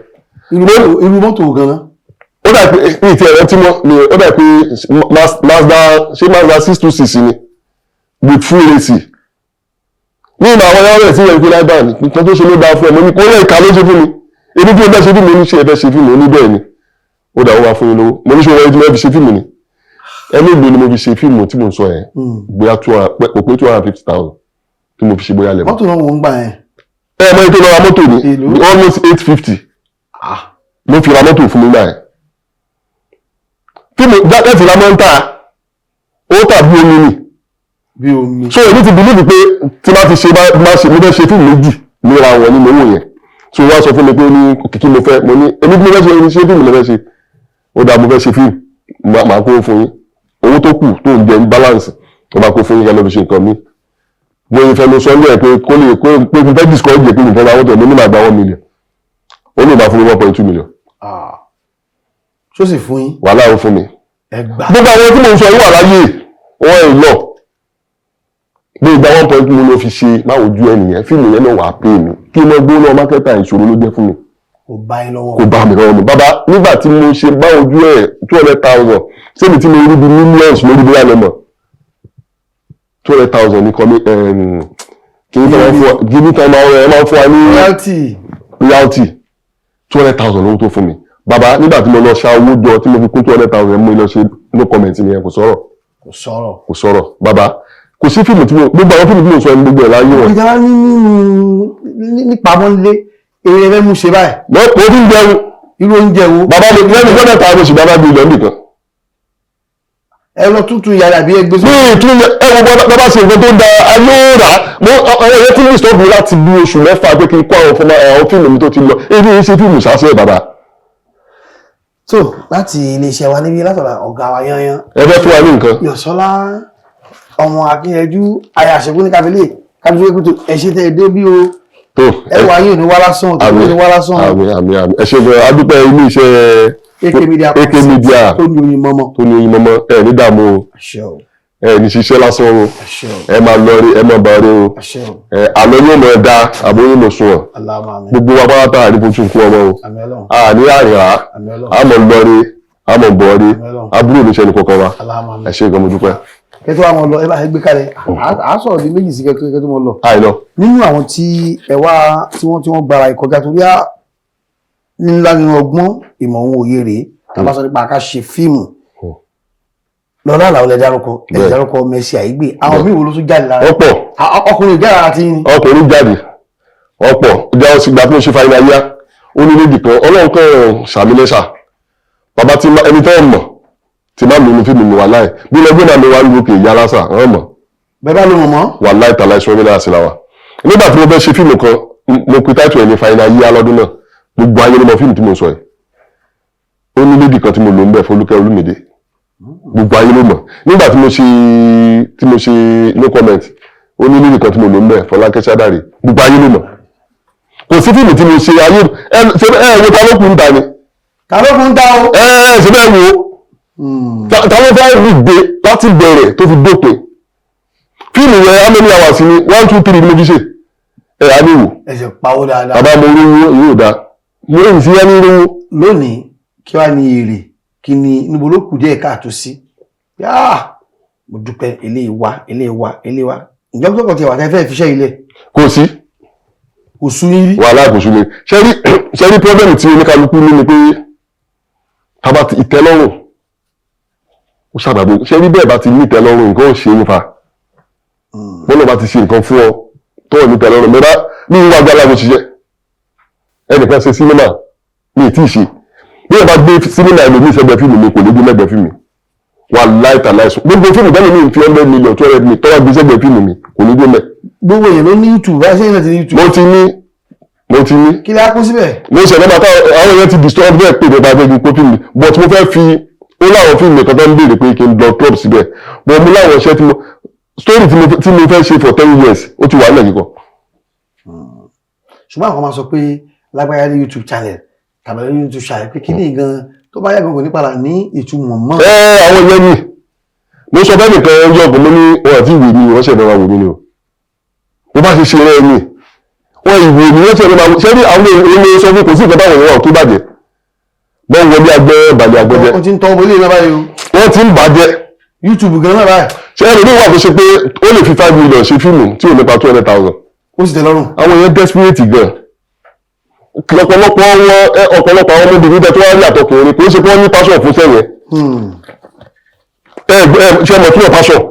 irú mọ́tò gan-an. ó dà pé ìtì ẹ̀rọ tí wọ́n ó dà pé Mazda 626 ni with full AC ní ìmọ̀ àwọn ọ̀rẹ́ rẹ̀ sí ẹ̀rí láìbá ní nǹkan tó ṣe ló dáa fún ẹ̀ mo ní kó lè ka ló ṣe fún mi ebi tí o bẹ́ ṣe fíìmù ní ṣe ẹ̀fẹ́ ṣe fíìmù ní bẹ́ẹ̀ ni ó dà ó wá fún yín lówó mo ní ṣe wọ́n ẹjú fi ṣe fíìmù ni ẹni ìgbé ni mo fi ṣe fíìmù tí mo sọ yẹn bóyá òpin 250,000 tí mo fi ṣe bóyá lẹ́mọ̀. mọ́tò náà wọ́n ń gbà yẹn. mọ ètò ìlọ́ra mọ́tò ni almost 850 mo fi ra mọ́tò fún mi gbà yẹn fíìmù jákẹ́tì la máa ń tà ó tàbí omi ni bí omi. so èmi ti believe pé tí máa fi ṣe mo fẹ́ ṣe fíìmù méjì níra wọn ní mowó yẹn so wọ́n sọ fún mi pé ní kìkì mo fẹ́ mo ní èmi bí mo fẹ́ ṣe fíìmù lè fẹ́ ṣe ó dáa mo fẹ́ ṣe fíìmù máa kó fún yín owó tó kù tó ń jẹ ní balance ó máa kó fún yín kẹ́lẹ́ fi ṣe nǹkan mi mo fẹ́ mo sọ ní ẹ̀ pé kó lè pé mo fẹ́ discourage jẹ pé mo fẹ́ ra wọ́tò mo ní màá gba 1 million ó lè máa fún mi 1.2 million. ṣó sì fún yín. wàhálà ó fún mi. gbogbo àwọn tí mo sọ yín wà láyé wọ́n ẹ̀ lọ bí ìgbà 1.2 million ló fi ṣe máa ojú ẹnìyẹn fíìmù yẹn náà wà á pè mí kí mo gbó lọ mákẹ́tà ìṣòro ló jẹ́ fún mi. kò bá yín lọ́wọ́. kò bá mi lọ́wọ́ mi bàbá nígbà tí mo ṣe bá ojú ẹ̀ 200,000 sẹ́mi tí mo rí bí millions lórí bí wàá lọ́mọ 200,000 ní kọ́mí kí ní tàn máa fún wa ní royalty 200,000 lówó tó fún mi bàbá nígbà tí mo lọ ṣá owó jọ tí mo fi kún 200,000 mo lọ ṣe no comment nìyẹn kò sọ̀rọ̀ bàbá kò sí fíìmù tí mo gbogbo àwọn fíìmù tí mo sọ ní gbogbo ẹ̀ láyé wọn. ìjọba nípa mọ́lé èrè rẹ mú ṣe báyìí. lọ́pọ̀ orí ń jẹun. irú oúnjẹ wo. bàbá mi lẹ́nu gbọ́dọ̀ ta àwọn òṣìṣẹ́ bá bí ilẹ̀ nìkan. ẹ lọ tútù yàrá àbí ẹgbẹ́ sọ. bí ìtún ẹ wo bàbá ṣe nǹkan tó da ayé rà ọ̀rọ̀ yẹn tí ní ìṣọ́bù láti bí oṣù mẹ́fà pé kí n kó àwọn fíìmù mi tó ti lọ èyí ń ṣe fíìmù ṣáṣẹ́ bàbá. so láti iléeṣẹ́ wa níbi látọ̀dọ̀ ọ̀gá wa yányán. ẹ fẹ́ fún wa ní nǹkan. Yọ̀sọ́lá ọmọ akínyẹjú aya àṣẹkù ní kábílẹ̀ kábílẹ̀ kùtù ẹ̀ṣẹ̀ tẹ̀ dé bí o ẹwà yìí ní wá lásán tó ní wá lásán. àmì ẹ̀ṣẹ̀ bẹ̀rẹ̀ adúpẹ́ ilé iṣẹ́ AK Media tó ní oyin mọ́mọ́ ẹ̀ ní dààmú ẹ̀ ní ṣiṣẹ́ lásán o ẹ̀ máa lọ rí ẹ̀ máa bá rí o àlọ́ yóò mọ̀ ẹ́ dá àbó yóò mọ̀ sùn ọ̀ gbogbo wa pátá àrífojú kú ọmọ o àní àríyá àmọ̀ lọ rí àmọ̀ bọ̀ rí àbúrò oníṣẹ́ ní kọ̀ọ̀kan wa ẹ̀ṣẹ̀ gan mo dúpẹ́. kẹtọ́ àwọn lọ ẹ bá gbé kalẹ̀ à sọ̀rọ̀ di méjì sí kẹtọ́ mọ́ lọ. nínú àwọn tí ẹ wá tí wọ́n gbára ìkọjá torí ńlá nínú ọgbọ́n ìmọ̀ ohun òye rèé tàbá sọ nípa ká ṣe fíìmù lọ́lá àlàó lẹ dárúkọ Mercy Aigbe àwọn míì wo ló tún jáde lára. ọ̀pọ̀ ọkùnrin jáde lára tí ní. ọkùnrin jáde ọ̀pọ̀ ìjà ọ̀sìn ìgbà tí mo ṣe fa ilé ayá ó ní méjì kan ọlọ́run kan ṣàmìlẹ́ṣà bàbá tí ẹni tẹ́ ẹ̀ mọ̀ tí máa mi ní fíìmù mi wà láì bí lọ́gbọ́n náà mi wá ní òkè ìyá lásà ọ̀rọ̀ mọ̀. bẹ́ẹ̀ ló mọ̀ mọ́. wà láì tàlà ìṣòro mi lára sí la wa. nígbà tí mo fẹ́ ṣe fíìmù kan mo pe táìtù ẹ̀ ní fàyínà yíyá lọ́dún náà gbogbo ayé ló mọ fíìmù tí mo sọ ẹ̀. ó ní lédì kan tí mo lò ń bẹ̀ Fọlúkẹ́ Olúmídé gbogbo ayé ló mọ̀. nígbà tí mo ṣe no comment ó ní lédì kan tí mo lò ń bẹ̀ Fọlákẹ́ Ṣádàrè gbogbo ayé ló mọ̀. kò sí fíìmù tí mo ṣe ayé wo ta ló kù ń ta ni. ta ló kù ń ta o. ṣe bẹ́ẹ̀ wo tàwọn fẹ́ gbé láti bẹ̀rẹ̀ tó fi dópin fíìmù yẹn how many hours ni 1 2 3 mo fi ṣe ẹ̀ àníwò ẹ̀sẹ̀ pawó dáadáa bàbá mo rí owó yóò dá mo rí sí ẹni rówó. lónìí kí wàá ní èrè kí ni níbo ló kù díẹ̀ káàtó sí mo dúpẹ́ eléyìí wá ìjọba tó kàn ti wà tẹ́ fẹ́ fiṣẹ́ ilẹ̀. kò sí kò sú yín rí. wàhálà kò sú mi ṣe rí pọ́blẹ́mù tí oníkálukú ní ni pé tábà ìtẹ́lọ́rùn ó ṣàbàbò ṣé bí bẹ́ẹ̀ bá ti ní ìtẹ́lọ́rùn nǹkan ò ṣe é nípa bọ́lá bá ti ṣe nǹkan fún ọ tọ́wọ́ ní tẹ̀lé ọ̀rọ̀ mẹ́ta ní ìwà agbára mo ṣiṣẹ́ ẹnìkan ṣe sinimá ní ìtì ìṣe bí ẹ bá gbé sinimá ẹlòmí ìṣẹ́gbẹ́ fíìmù mi kò ní gbé mẹ́gbẹ́ fíìmù mi wà láìta láìsùn gbogbo fíìmù tẹ́lẹ̀ mi fi 100 million 200 million tọ́wọ́ gbé ìṣẹ́gbẹ́ fíìmù mi kò ní gbé mẹ́. gbogbo èèyàn ló ní YouTube bá ṣe é ti ní YouTube. mo ti ní. kí lè á kó síbẹ̀. mo ṣe nígbà táwọn àwọn èèyàn ti disturb bẹ́ẹ̀ pé nípa bẹ́ẹ̀ kó fíìmù but mo fẹ́ fi ó láwọn fíìmù kan tó ń béèrè pé kí n lọ club síbẹ̀ but mo láwọn iṣẹ́ tí mo story tí mo fẹ́ ṣe for 10 years ó ti wà nílẹ̀ kíkọ. ṣùgbọ́n àwọn máa sọ pé lágbáyà ní YouTube channel tàbí ní YouTube channel pé kí ni gan tó bá yàgò kò ní padà ní ìtumọ̀ mọ́. àwọn ìyẹn ni mo sọ bẹ́ẹ̀ nìkan ẹjọ́ ọ̀gbọ̀n mo ní wọn àti ìwé mi wọ́n ṣẹ̀ náà wò mí ni o mo bá ṣe ṣe rẹ́ ni wọ́n ìwé mi wọ́n ṣẹ̀ náà ṣé ní àwọn èèyàn sọ fún kò sí ìkẹta àwọn èèyàn tó bàjẹ́ bọ́n wọlé agbẹ́ balẹ̀ agbẹ́jẹ́. wọ́n ti ń tọ́ ọmọ ilé náà báyìí o. wọ́n ti ń bàjẹ́. YouTube gan náà báyìí. ṣé ẹni ní wà tó ṣe pé ó lè fi 5 million ṣe fíìmù tí ò nípa 200,000. ó sì tẹ́ lọ́rùn. àwọn èèyàn desperate gan ọ̀pọ̀lọpọ̀ àwọn ọmọbìnrin tẹ́ tó wá rí àtọkùnrin kò ń ṣe pé wọ́n ní passion fún sẹ́yìn ṣe ọmọ tí wọ́n passion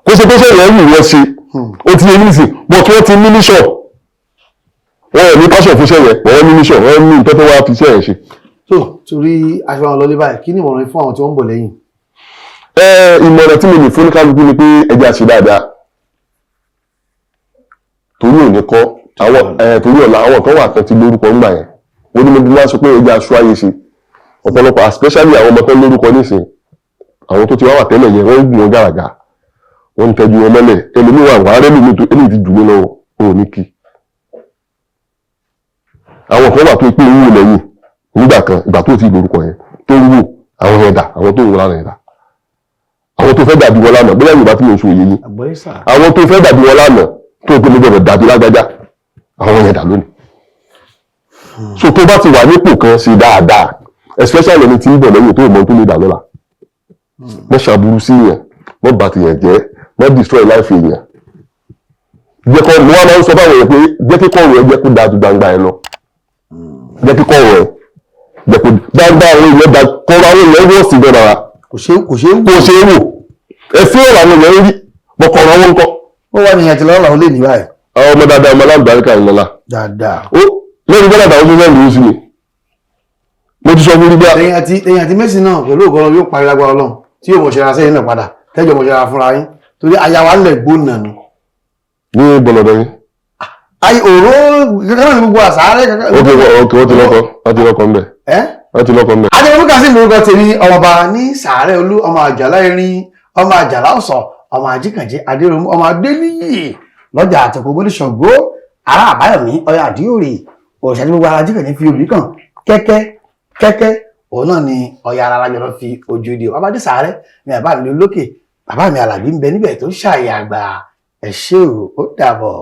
kò ṣe pé sẹ́yìn ẹ̀rù wọ́n ṣe ó ti yẹ nísìn but wọ́n ti ní mission wọ́n ẹ̀ ní passion fún sẹ́yìn wọ́n ní mission wọ́n ní nǹkan tó wá fi sẹ́yìn ṣe. so torí aṣọ àwọn lọlé báyìí kí ni ìmọ̀ràn fún àwọn tí wọ́n ń bọ̀ lẹ́yìn. ìmọ̀ràn tí mo lè fún kálukú ni pé ẹja ṣe dáadáa torí òní kọ́ torí ọ̀la àwọn kan wà kan ti lórúkọ ńgbà yẹn wọ́n ní mo bí wá sọ pé ẹja aṣọ ayé ṣe ọ̀pọ̀lọpọ̀ especially àwọn ọmọ tó lórúkọ nísìn àwọn tó ti wá wà tẹ́lẹ̀ yẹn wọ́n ń gùn wọn gàràgà wọ́n ń tẹ́jú wọn mọ́lẹ̀ ẹlòmíì wà wà rẹ́lù mi tó ẹni ti jù mí lọ òun ní kí àwọn kan wà tó pé ń wò lẹ́yìn nígbà kan ìgbà tó ti lórúkọ yẹn tó ń wò àwọn yẹn dà àwọn tó ń wò lára yẹn dà àwọn tó fẹ́ dàbí wọn lánàá bóyá Yorùbá tí mo ń sọ òye yín àwọn tó fẹ́ dàbí wọn lánàá tó gbé mi gbọ́dọ̀ dàbí lágbájá àwọn yẹn dà lónìí so tó bá ti wà nípò kan ṣe dáadáa especially ẹni tí ń bọ̀ lẹ́yìn tó mọ tó lè dà lọ́la wọ́n ṣàbúrú sí yẹn wọ́n bà tìyàn jẹ́ wọ́n destroy life yẹn jẹ́ kọ́ mo wá máa ń sọ báwọn yẹn pé jẹ́ kí kọ́ ọ̀rọ̀ ẹ jẹ́ kó dáa ju gbangba ẹ lọ jẹ́ kí kọ́ ọ̀rọ̀ ẹ jẹ́ kó gbangba àwọn èèyàn da kọ́ àwọn èèyàn wọ́ sí bẹ́ẹ̀ rárá kò ṣe é wò ẹ fi ọ̀rọ̀ àwọn èèyàn rí bọ́kọ̀ ọ̀rọ̀ wọn kọ́. ó wà ní ìyàtọ̀ lọ́la ó lè ní báyìí. àwọn ọmọ dáadáa ọmọ aláǹdaríkà ìlọlá. dáadáa. ó lẹ́yìn bọ́lá àtàwọn tó fẹ́ẹ́ lù ú sí mi mo ti sọ fún nígbà. ẹ̀yìn àti Messi náà pẹ̀lú ògbọ́n yóò parí lágbára Ọlọ́run tí yóò mọ̀ ṣe ra sẹ́yìn náà padà tẹ́jọ́ mọ̀ ṣe ra fúnra yín torí ayawa ńlẹ̀ gbóná ni. ní bọ̀lọ̀dọ̀ yín. ayi òró kankan náà ní gbogbo àṣàárẹ̀ kankan. ok wọ́n ti lọ́kọ̀ ńbẹ̀. wọ́n ti lọ́kọ̀ ńbẹ̀. adéwọ́n kà sí ìmúrúkọ tèmi ọmọọba ní Sàárẹ̀ Olú ọmọ Àjàlá Erin ọmọ Àjàlá Ọ̀sọ̀ ọmọ Àjíkànjẹ Adéròmú ọmọ Adéníyì lọ́jà àtẹ̀kọ́ bólú Ṣàngó ará Àbáyọ̀mí Ọya Àdíòrè òṣèlú gbogbo ara Àjíkànjẹ fi òbí kàn kẹ́kẹ́ òun náà ni Ọya ara lájọ lọ fi ojú di bàbá dé Sàárẹ̀ ní bàbá mi lókè bàbá mi Àlàbí ń bẹ níbẹ̀ tó ṣàyà àgbà ẹ ṣé o ó dàbọ̀.